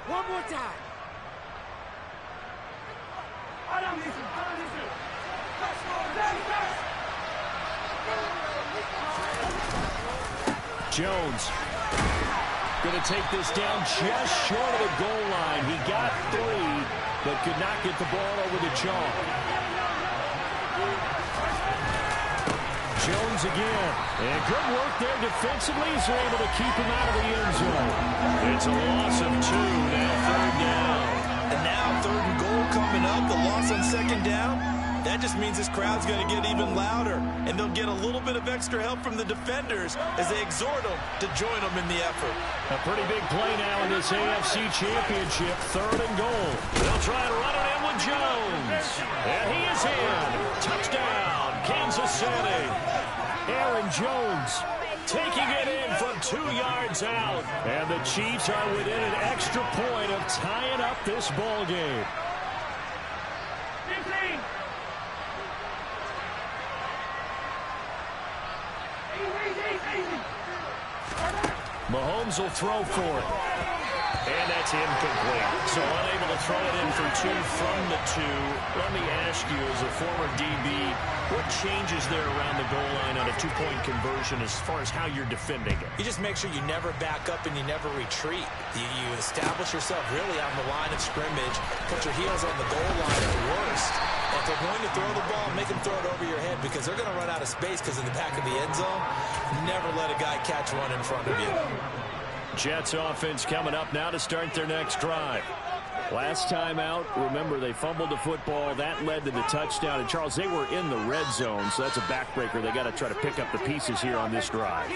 One more time. Jones going to take this down just short of the goal line. He got 3, but could not get the ball over the chalk. Jones again. And good work there defensively as they're able to keep him out of the end zone. It's a loss of 2, now 3rd down. And now 3rd and goal coming up. The loss on 2nd down. That just means this crowd's going to get even louder. And they'll get a little bit of extra help from the defenders as they exhort them to join them in the effort. A pretty big play now in this AFC Championship. 3rd and goal. They'll try to run it in with Jones. And he is in. Touchdown, Kansas City. Aaron Jones taking it in from 2 yards out. And the Chiefs are within an extra point of tying up this ball game. Mahomes will throw for it. And that's incomplete. So unable to throw it in for 2 from the 2. Let me ask you, as a former DB, what changes there around the goal line on a 2-point conversion as far as how you're defending it? You just make sure you never back up and you never retreat. You establish yourself really on the line of scrimmage, put your heels on the goal line at worst. And if they're going to throw the ball, make them throw it over your head because they're going to run out of space because in the back of the end zone, never let a guy catch one in front of you. Jets offense coming up now to start their next drive. Last time out, remember, they fumbled the football. That led to the touchdown. And, Charles, they were in the red zone, so that's a backbreaker. They got to try to pick up the pieces here on this drive.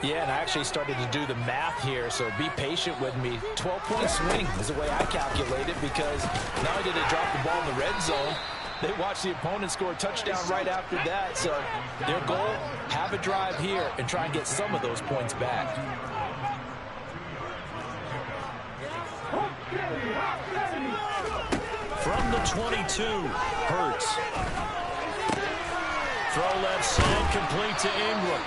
Yeah, and I actually started to do the math here, so be patient with me. 12-point swing is the way I calculate it because not only did they drop the ball in the red zone, they watched the opponent score a touchdown right after that. So their goal, have a drive here and try and get some of those points back. From the 22, Hurts. Throw left side, complete to Ingram.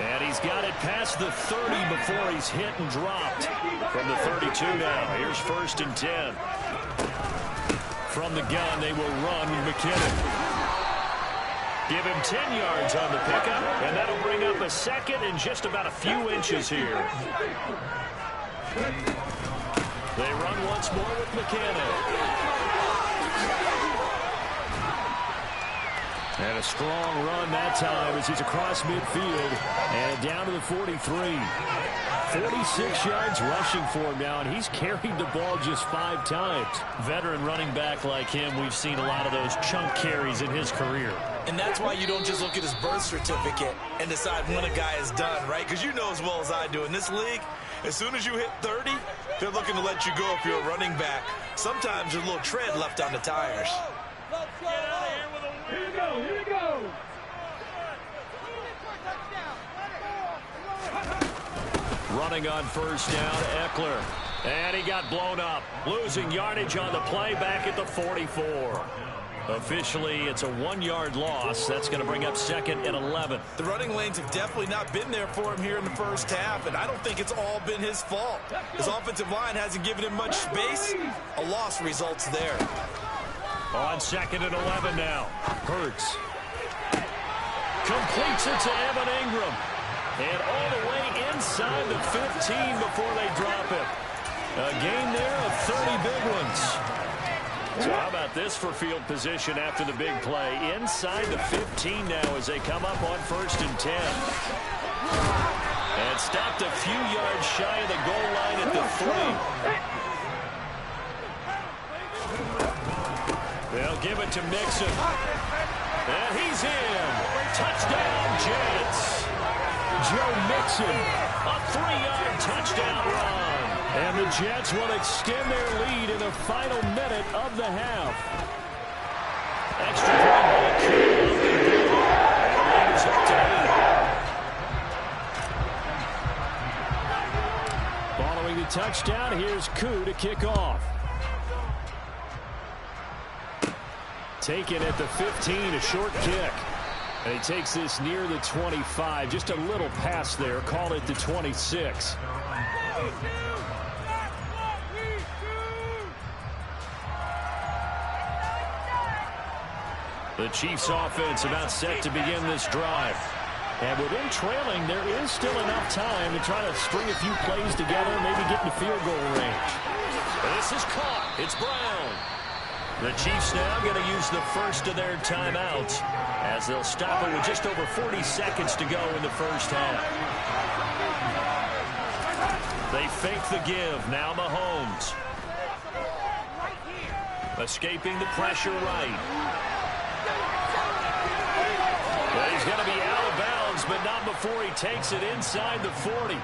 And he's got it past the 30 before he's hit and dropped. From the 32 now, here's 1st and 10. From the gun, they will run with McKinnon. Give him 10 yards on the pickup, and that'll bring up a 2nd and just about a few inches here. They run once more with McKinnon. And a strong run that time as he's across midfield and down to the 43. 46 yards rushing for him now, and he's carried the ball just 5 times. Veteran running back like him, we've seen a lot of those chunk carries in his career. And that's why you don't just look at his birth certificate and decide when a guy is done, right? Because you know as well as I do, in this league, as soon as you hit 30, they're looking to let you go if you're a running back. Sometimes there's a little tread left on the tires. Here we go, here we go. Running on first down, Eckler. And he got blown up. Losing yardage on the play back at the 44. Officially, it's a 1-yard loss. That's going to bring up 2nd and 11. The running lanes have definitely not been there for him here in the first half, and I don't think it's all been his fault. His offensive line hasn't given him much space. A loss results there. On 2nd and 11 now. Hurts. Completes it to Evan Ingram. And all the way inside the 15 before they drop it. A gain there of 30 big ones. So how about this for field position after the big play? Inside the 15 now as they come up on 1st and 10. And stopped a few yards shy of the goal line at the 3. They'll give it to Mixon. And he's in. Touchdown, Jets. Joe Mixon, a 3-yard touchdown run. And the Jets will extend their lead in the final minute of the half. Extra point by Following the touchdown, here's Koo to kick off. Taken at the 15, a short kick. And he takes this near the 25. Just a little pass there. Call it the 26. The Chiefs offense about set to begin this drive. And with them trailing, there is still enough time to try to string a few plays together, maybe get into field goal range. This is caught. It's Brown. The Chiefs now going to use the first of their timeouts as they'll stop it with just over 40 seconds to go in the first half. They fake the give. Now Mahomes. Escaping the pressure right. Well, he's going to be out of bounds, but not before he takes it inside the 40.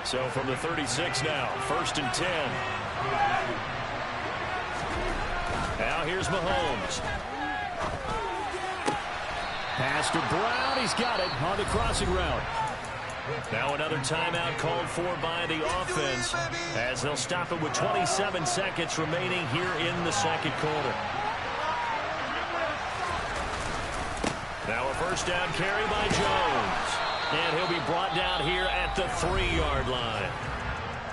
So from the 36 now, 1st and 10. Now here's Mahomes. Pass to Brown. He's got it on the crossing route. Now another timeout called for by the offense as they'll stop it with 27 seconds remaining here in the second quarter. Now a first down carry by Jones. And he'll be brought down here at the 3-yard line.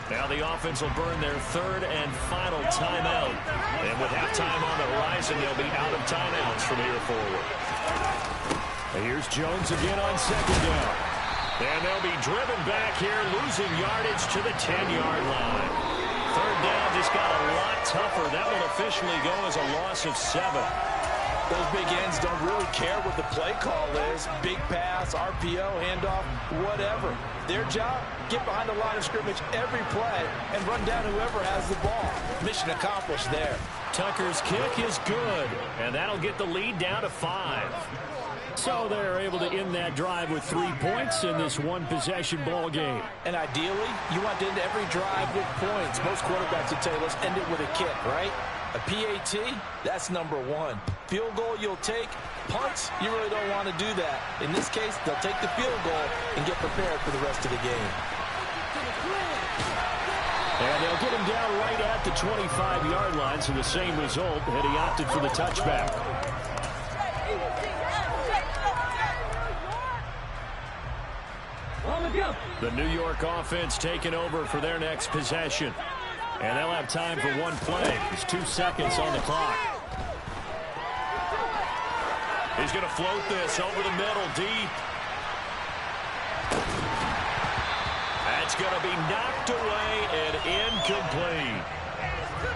Now the offense will burn their 3rd and final timeout. And with halftime on the horizon, they'll be out of timeouts from here forward. And here's Jones again on 2nd down. And they'll be driven back here, losing yardage to the 10-yard line. 3rd down just got a lot tougher. That will officially go as a loss of 7. Those big ends don't really care what the play call is. Big pass, RPO, handoff, whatever. Their job, get behind the line of scrimmage every play and run down whoever has the ball. Mission accomplished there. Tucker's kick is good, and that'll get the lead down to 5. So they're able to end that drive with 3 points in this one-possession ball game. And ideally, you want to end every drive with points. Most quarterbacks would tell you, let's end it with a kick, right? A PAT, that's number 1. Field goal you'll take. Punts, you really don't want to do that. In this case, they'll take the field goal and get prepared for the rest of the game. And they'll get him down right at the 25-yard line, so the same result, and he opted for the touchback. The New York offense taking over for their next possession. And they'll have time for one play. There's 2 seconds on the clock. He's going to float this over the middle deep. That's going to be knocked away and incomplete.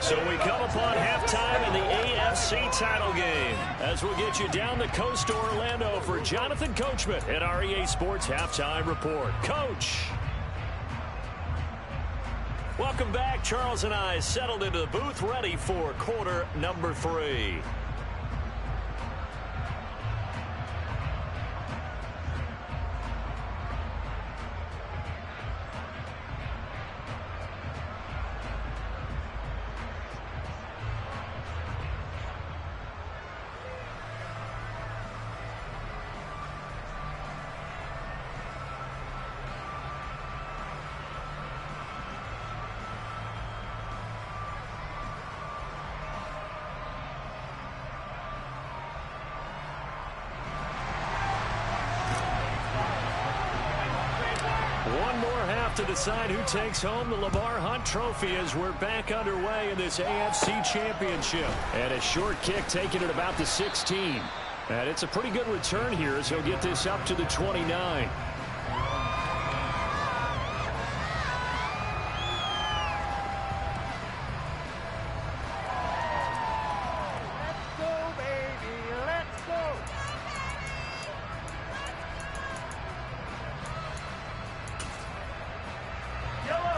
So we come upon halftime in the AFC title game as we'll get you down the coast to Orlando for Jonathan Coachman at our EA Sports Halftime Report. Coach. Welcome back. Charles and I settled into the booth ready for quarter number 3. One more half to decide who takes home the Lamar Hunt Trophy as we're back underway in this AFC Championship. And a short kick taken at about the 16. And it's a pretty good return here as he'll get this up to the 29.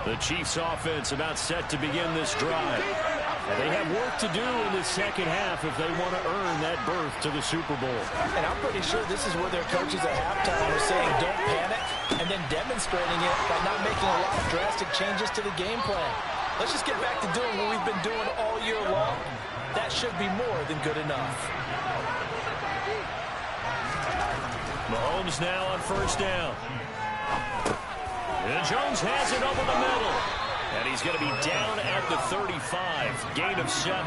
The Chiefs offense about set to begin this drive. And they have work to do in the second half if they want to earn that berth to the Super Bowl. And I'm pretty sure this is where their coaches at halftime are saying don't panic and then demonstrating it by not making a lot of drastic changes to the game plan. Let's just get back to doing what we've been doing all year long. That should be more than good enough. Mahomes now on first down. And Jones has it over the middle. And he's going to be down at the 35. Gain of 7.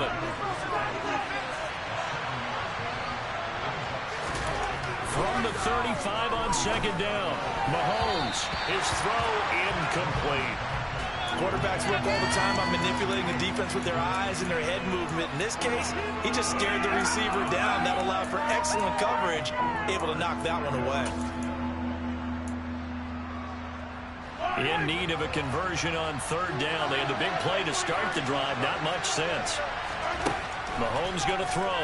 From the 35 on second down. Mahomes, his throw incomplete. Quarterbacks work all the time on manipulating the defense with their eyes and their head movement. In this case, he just stared the receiver down. That allowed for excellent coverage, able to knock that one away. In need of a conversion on third down. They had the big play to start the drive. Not much sense. Mahomes going to throw.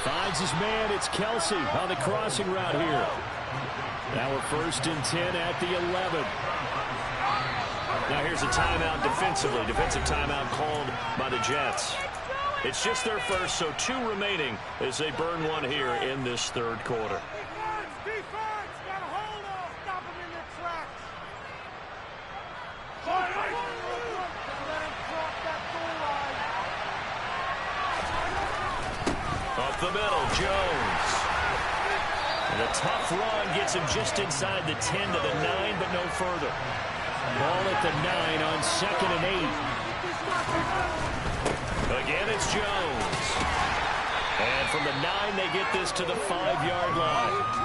Finds his man. It's Kelsey on the crossing route here. Now we're first and 10 at the 11. Now here's a timeout defensively. Defensive timeout called by the Jets. It's just their first, so 2 remaining as they burn one here in this third quarter. Up the middle, Jones. And a tough run gets him just inside the 10 to the 9, but no further. Ball at the 9 on second and 8. Again, it's Jones. And from the 9, they get this to the 5-yard line.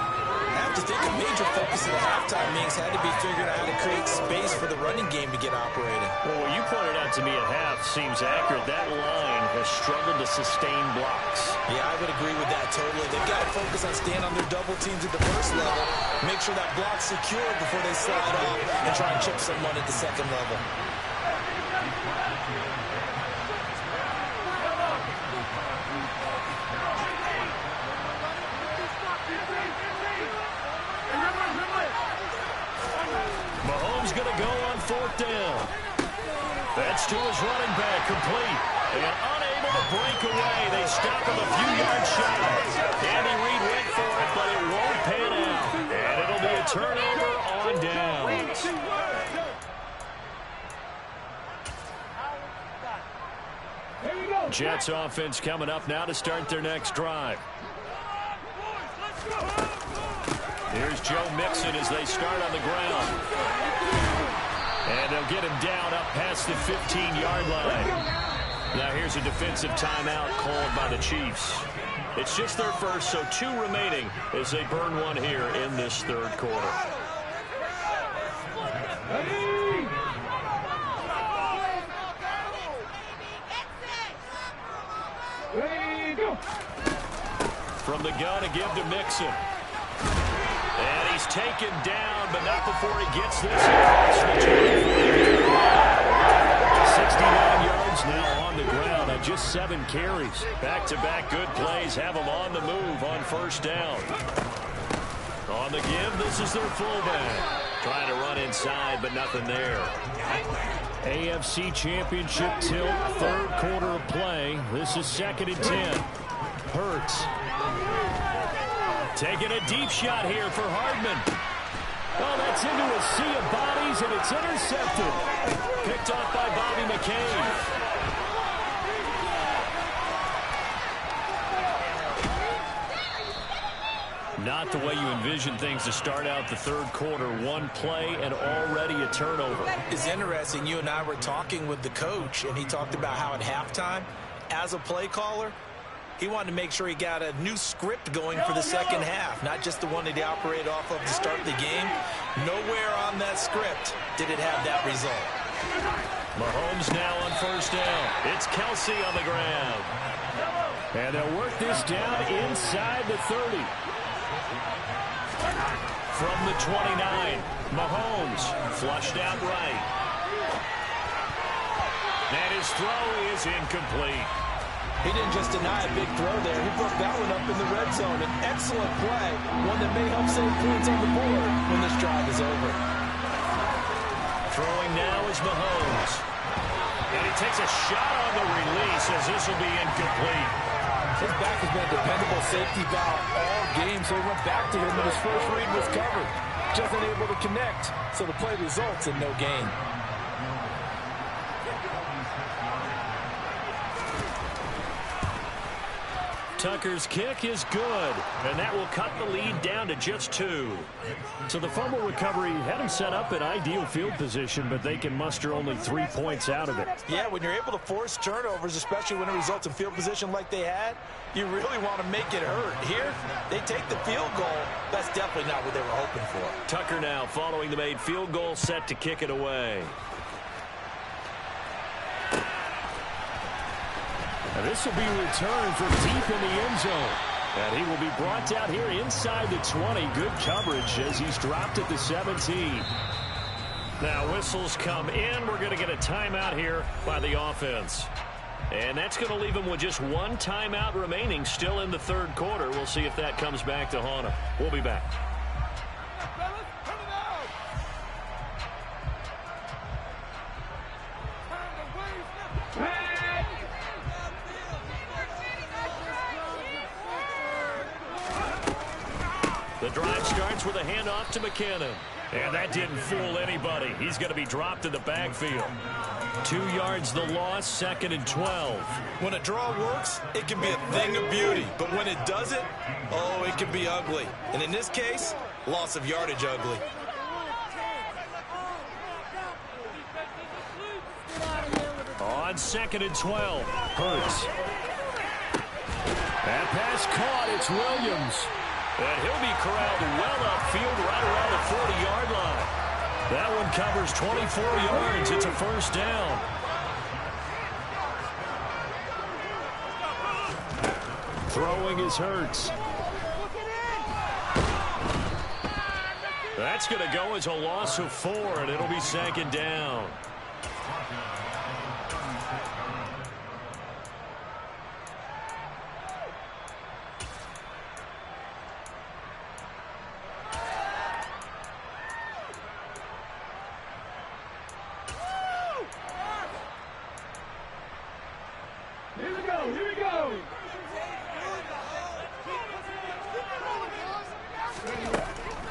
I have to think a major focus of the halftime meetings had to be figuring out how to create space for the running game to get operating. Well, what you pointed out to me at half seems accurate. That line has struggled to sustain blocks. Yeah, I would agree with that totally. They've got to focus on staying on their double teams at the first level, make sure that block's secured before they slide off and try and chip someone at the second level. Mahomes going to go on fourth down. That's to his running back, complete. And unable to break away. They stop him a few yards shy. Andy Reid went for it, but it won't pan out. And it'll be a turnover on downs. Jets offense coming up now to start their next drive. Here's Joe Mixon as they start on the ground. And they'll get him down up past the 15-yard line. Now here's a defensive timeout called by the Chiefs. It's just their first, so 2 remaining as they burn one here in this third quarter. From the gun, a give to Mixon. And he's taken down, but not before he gets this across the 20. 69 yards now on the ground on just 7 carries. Back-to-back good plays have them on the move on first down. On the give, this is their fullback. Trying to run inside, but nothing there. AFC Championship tilt, third quarter of play. This is 2nd and 10. Hurts. Taking a deep shot here for Hardman. Oh, that's into a sea of bodies, and it's intercepted. Picked off by Bobby McCain. Not the way you envision things to start out the third quarter. One play and already a turnover. It's interesting. You and I were talking with the coach, and he talked about how at halftime, as a play caller, he wanted to make sure he got a new script going for the second half, not just the one that he operated off of to start the game. Nowhere on that script did it have that result. Mahomes now on first down. It's Kelsey on the ground. And they'll work this down inside the 30. From the 29, Mahomes flushed out right. And his throw is incomplete. He didn't just deny a big throw there. He broke that one up in the red zone. An excellent play, one that may help save points on the board when this drive is over. Throwing now is Mahomes. And he takes a shot on the release as this will be incomplete. His back has been a dependable safety valve all game, so he went back to him when his first read was covered. Just unable to connect, so the play results in no gain. Tucker's kick is good, and that will cut the lead down to just 2. So the fumble recovery had him set up in ideal field position, but they can muster only 3 points out of it. Yeah, when you're able to force turnovers, especially when it results in field position like they had, you really want to make it hurt. Here, they take the field goal. That's definitely not what they were hoping for. Tucker now following the made field goal, set to kick it away. And this will be returned from deep in the end zone. And he will be brought down here inside the 20. Good coverage as he's dropped at the 17. Now whistles come in. We're going to get a timeout here by the offense. And that's going to leave him with just 1 timeout remaining still in the third quarter. We'll see if that comes back to haunt him. We'll be back. The drive starts with a handoff to McKinnon. And that didn't fool anybody. He's going to be dropped in the backfield. 2 yards the loss, 2nd and 12. When a draw works, it can be a thing of beauty. But when it doesn't, oh, it can be ugly. And in this case, loss of yardage ugly. On 2nd and 12, Hurts. That pass caught, it's Williams. And he'll be corralled well upfield right around the 40-yard line. That one covers 24 yards. It's a first down. Throwing is Hurts. That's going to go as a loss of 4, and it'll be 2nd down.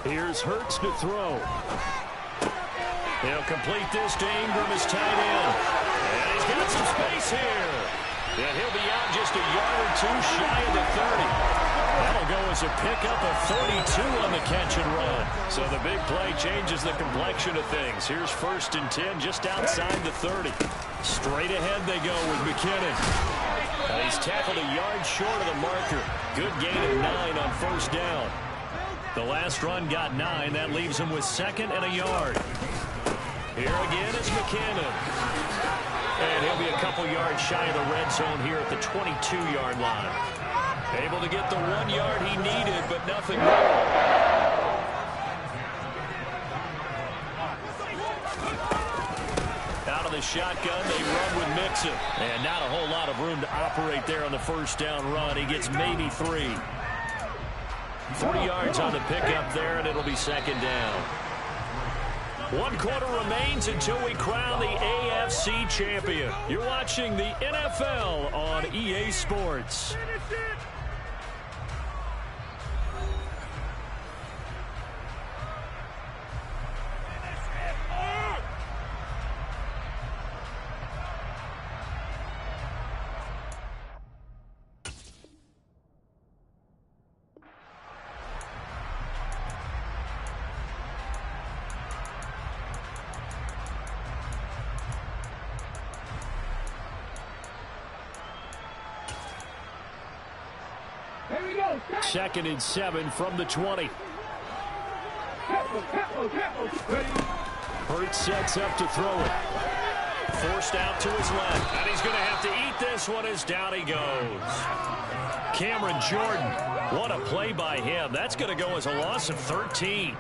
Here's Hurts to throw. He'll complete this to Ingram as tight end. And he's got some space here. And he'll be out just a yard or 2 shy of the 30. That'll go as a pickup of 32 on the catch and run. So the big play changes the complexion of things. Here's 1st and 10 just outside the 30. Straight ahead they go with McKinnon. And he's tackled a yard short of the marker. Good gain of 9 on first down. The last run got 9. That leaves him with 2nd and a yard. Here again is McKinnon. And he'll be a couple yards shy of the red zone here at the 22-yard line. Able to get the 1 yard he needed, but nothing more. Out of the the shotgun. They run with Mixon. And not a whole lot of room to operate there on the first down run. He gets maybe 3. 40 yards on the pickup there, and it'll be second down. 1 quarter remains until we crown the AFC champion. You're watching the NFL on EA Sports. Second and 7 from the 20. Hurts sets up to throw it. Forced out to his left. And he's going to have to eat this one as down he goes. Cameron Jordan. What a play by him. That's going to go as a loss of 13.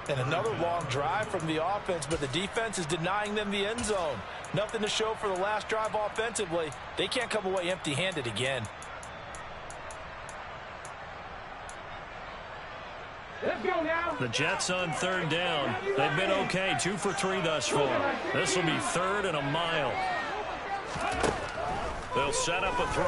And another long drive from the offense, but the defense is denying them the end zone. Nothing to show for the last drive offensively. They can't come away empty-handed again. Let's go now. The Jets on third down. They've been okay, 2 for 3 thus far. This will be 3rd and a mile. They'll set up a throw.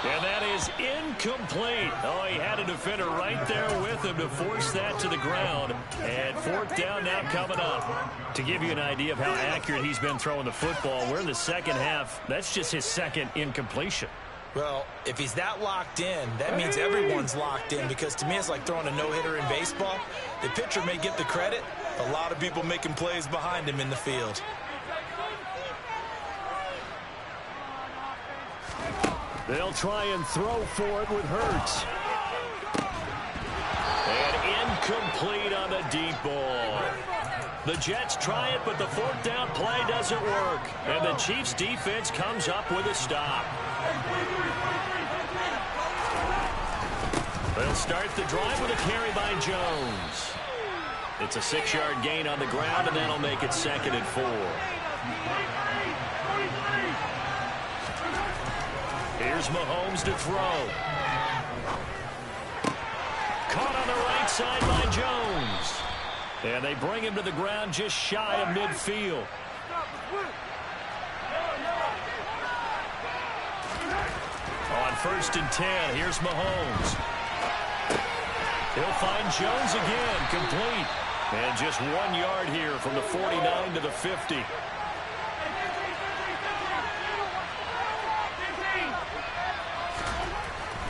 And that is incomplete. Oh, he had a defender right there with him to force that to the ground. And 4th down now coming up. To give you an idea of how accurate he's been throwing the football, we're in the second half. That's just his 2nd incompletion. Well, if he's that locked in, that means everyone's locked in, because to me it's like throwing a no-hitter in baseball. The pitcher may get the credit, a lot of people making plays behind him in the field. They'll try and throw for it with Hurts. And incomplete on the deep ball. The Jets try it, but the 4th down play doesn't work. And the Chiefs defense comes up with a stop. They'll start the drive with a carry by Jones. It's a 6-yard gain on the ground, and that'll make it 2nd and 4. Here's Mahomes to throw. Caught on the right side by Jones. And they bring him to the ground just shy of midfield. On 1st and 10, here's Mahomes. He'll find Jones again, complete. And just 1 yard here from the 49 to the 50.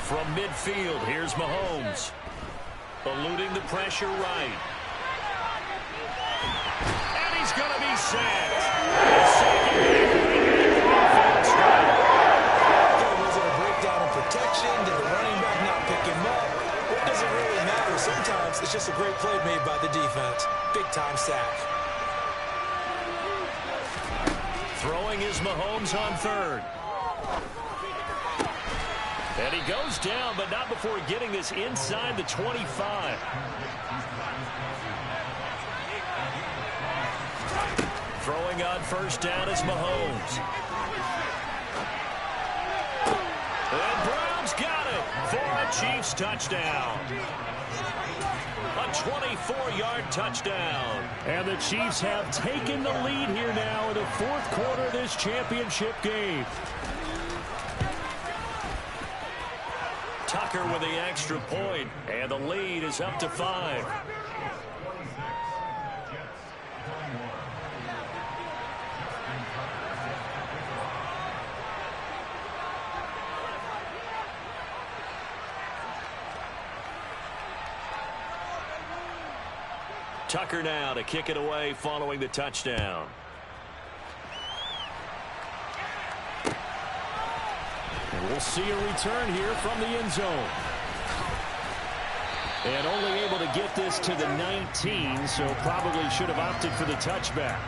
From midfield, here's Mahomes. Eluding the pressure right. And he's going to be sacked. Was it a breakdown in protection? Did the running back not pick him up? What does it really matter? Sometimes it's just a great play made by the defense. Big-time sack. Throwing is Mahomes on 3rd. And he goes down, but not before getting this inside the 25. Throwing on 1st down is Mahomes. And Brown's got it for a Chiefs touchdown. A 24-yard touchdown. And the Chiefs have taken the lead here now in the 4th quarter of this championship game. Tucker with the extra point, and the lead is up to 5. Tucker now to kick it away following the touchdown. And we'll see a return here from the end zone. And only able to get this to the 19, so probably should have opted for the touchback.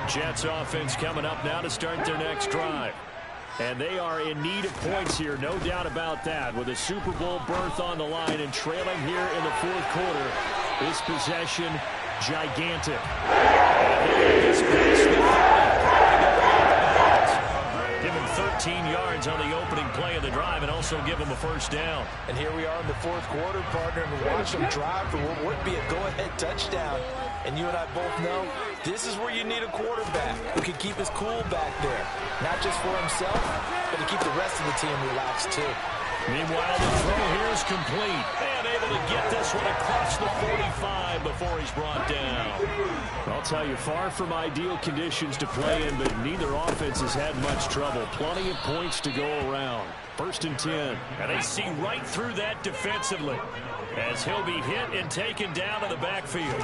Jets offense coming up now to start their next drive. And they are in need of points here, no doubt about that. With a Super Bowl berth on the line and trailing here in the 4th quarter, This possession, gigantic. This pass, the 30. Give him 13 yards on the opening play of the drive and also give him a first down. And here we are in the fourth quarter, partner, and watch them drive for what would be a go-ahead touchdown. And you and I both know this is where you need a quarterback who can keep his cool back there. Not just for himself, but to keep the rest of the team relaxed too. Meanwhile, the throw here is complete. And able to get this one across the 45 before he's brought down. I'll tell you, far from ideal conditions to play in, but neither offense has had much trouble. Plenty of points to go around. 1st and 10. And they see right through that defensively as he'll be hit and taken down to the backfield.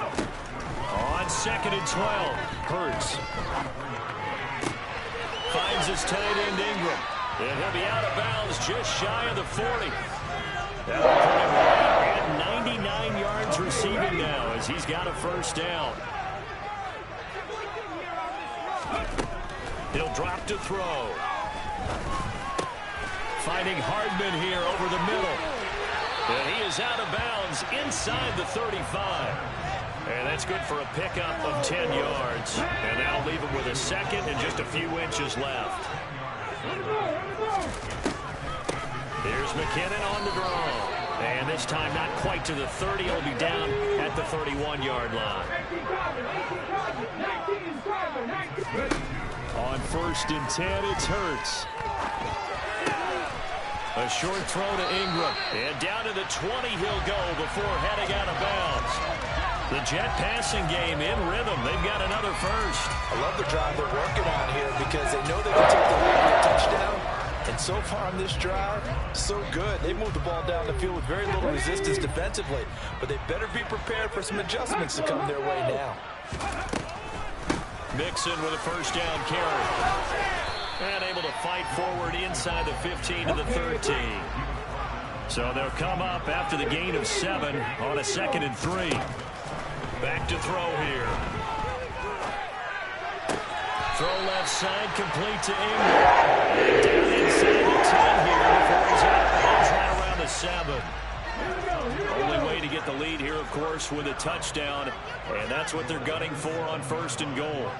On 2nd and 12, Hurts finds his tight end Ingram. And he'll be out of bounds just shy of the 40. That'll put him right at 99 yards receiving now as he's got a first down. He'll drop to throw. Finding Hardman here over the middle. And he is out of bounds inside the 35. And that's good for a pickup of 10 yards. And that'll leave him with a second and just a few inches left. Here's McKinnon on the draw. And this time not quite to the 30. He'll be down at the 31-yard line. On 1st and 10, it's Hurts. A short throw to Ingram. And down to the 20 he'll go before heading out of bounds. The Jet passing game in rhythm. They've got another first. I love the drive they're working on here because they know they can take the lead with a touchdown. And so far on this drive, so good. They moved the ball down the field with very little resistance defensively. But they better be prepared for some adjustments to come their way now. Mixon with a first down carry. And able to fight forward inside the 15 to the 13. So they'll come up after the gain of 7 on a 2nd and 3. Back to throw here. Throw left side, complete to Ingram. And down inside the 10 here before he's out of bounds right around the 7. Only way to get the lead here, of course, with a touchdown. And that's what they're gunning for on 1st and goal.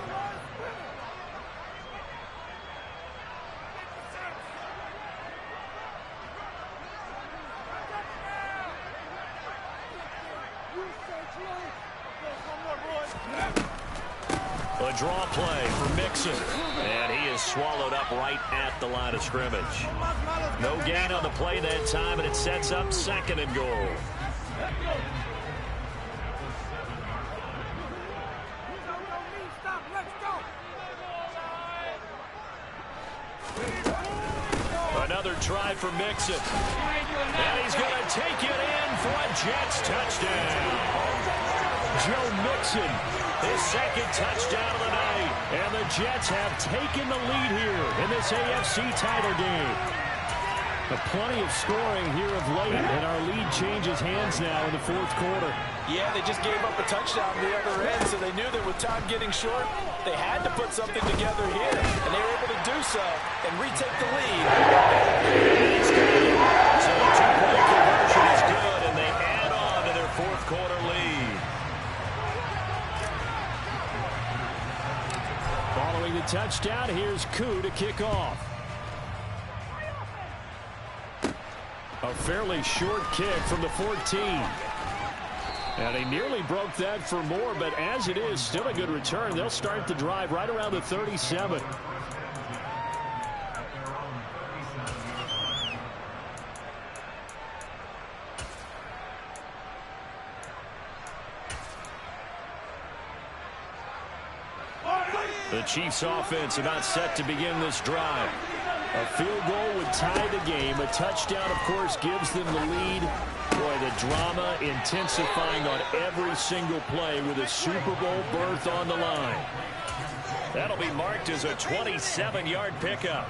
A draw play for Mixon. And he is swallowed up right at the line of scrimmage. No gain on the play that time, and it sets up 2nd and goal. Another try for Mixon. And he's going to take it in for a Jets touchdown. Joe Mixon, his 2nd touchdown of the night. And the Jets have taken the lead here in this AFC title game. Plenty of scoring here of late, and our lead changes hands now in the 4th quarter. Yeah, they just gave up a touchdown on the other end, so they knew that with time getting short, they had to put something together here. And they were able to do so and retake the lead. So the 2-point conversion is good, and they add on to their 4th quarter lead. Following the touchdown, here's Koo to kick off. A fairly short kick from the 14. And he nearly broke that for more, but as it is, still a good return. They'll start the drive right around the 37. The Chiefs offense about set to begin this drive. A field goal would tie the game. A touchdown, of course, gives them the lead. Boy, the drama intensifying on every single play with a Super Bowl berth on the line. That'll be marked as a 27-yard pickup.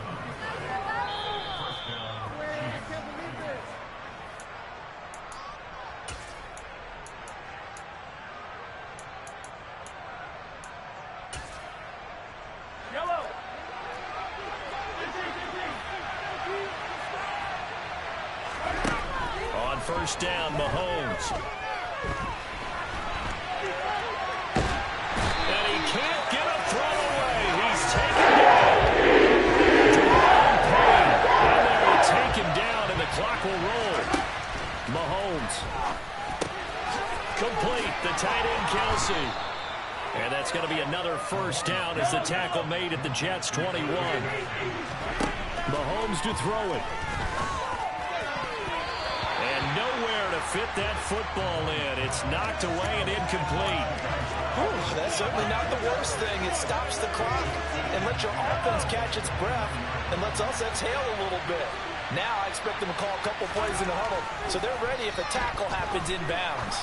First down, Mahomes. going to be another first down as the tackle made at the Jets' 21. Mahomes to throw it. And nowhere to fit that football in. It's knocked away and incomplete. Whew, that's certainly not the worst thing. It stops the clock and lets your offense catch its breath and lets us exhale a little bit. Now I expect them to call a couple plays in the huddle so they're ready if a tackle happens inbounds.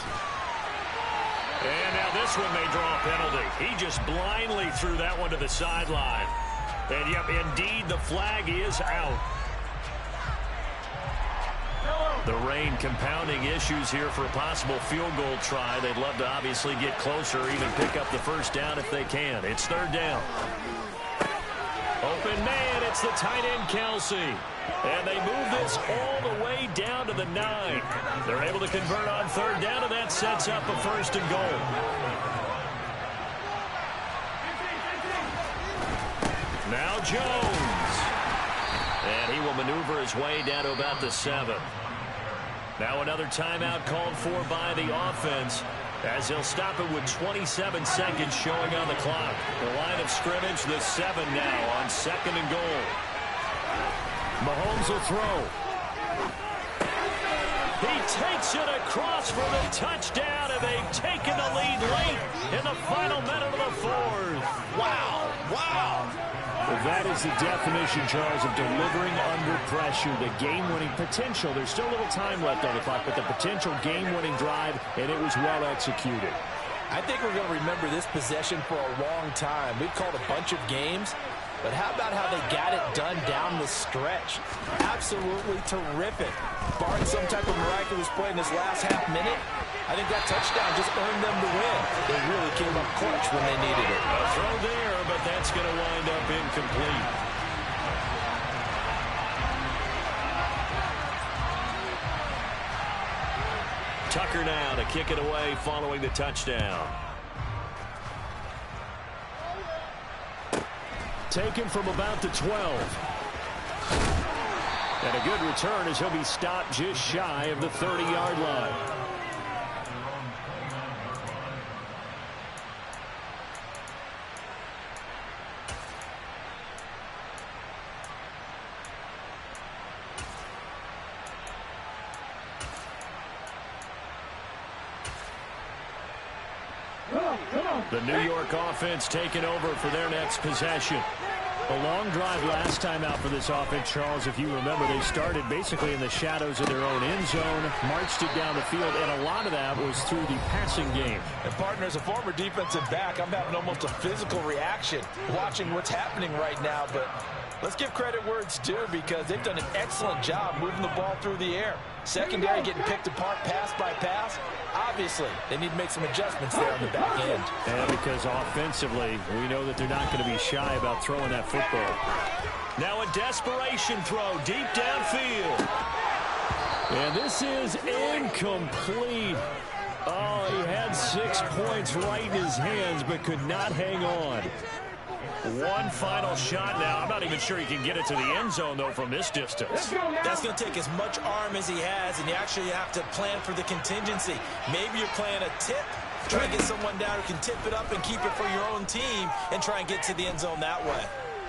And now this one may draw a penalty. He just blindly threw that one to the sideline. And, yep, indeed, the flag is out. The rain compounding issues here for a possible field goal try. They'd love to obviously get closer or even pick up the first down if they can. It's third down. Open man, it's the tight end, Kelsey. And they move this all the way down to the 9. They're able to convert on third down, and that sets up a first and goal. Now Jones. And he will maneuver his way down to about the 7. Now another timeout called for by the offense as he'll stop it with 27 seconds showing on the clock. The line of scrimmage, the 7 now on second and goal. Mahomes will throw. He takes it across for the touchdown, and they've taken the lead late in the final minute of the fourth. Wow, wow. That is the definition, Charles, of delivering under pressure. The game-winning potential. There's still a little time left on the clock, but the potential game-winning drive, and it was well executed. I think we're going to remember this possession for a long time. We've called a bunch of games, but how about how they got it done down the stretch? Absolutely terrific. Barring some type of miraculous play in this last half minute, I think that touchdown just earned them the win. They really came up clutch when they needed it. A throw there, but that's going to wind up incomplete. Tucker now to kick it away following the touchdown. Taken from about the 12. And a good return as he'll be stopped just shy of the 30-yard line. The New York offense taking over for their next possession. A long drive last time out for this offense, Charles. If you remember, they started basically in the shadows of their own end zone, marched it down the field, and a lot of that was through the passing game. And, partner, as a former defensive back, I'm having almost a physical reaction watching what's happening right now. But let's give credit where it's due because they've done an excellent job moving the ball through the air. Secondary getting picked apart pass by pass. Obviously, they need to make some adjustments there on the back end. And because offensively, we know that they're not going to be shy about throwing that football. Now a desperation throw deep downfield. And this is incomplete. Oh, he had 6 points right in his hands, but could not hang on. One final shot now. I'm not even sure he can get it to the end zone, though, from this distance. That's going to take as much arm as he has, and you actually have to plan for the contingency. Maybe you're playing a tip, try to get someone down who can tip it up and keep it for your own team and try and get to the end zone that way.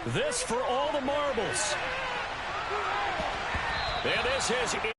This for all the marbles. And this is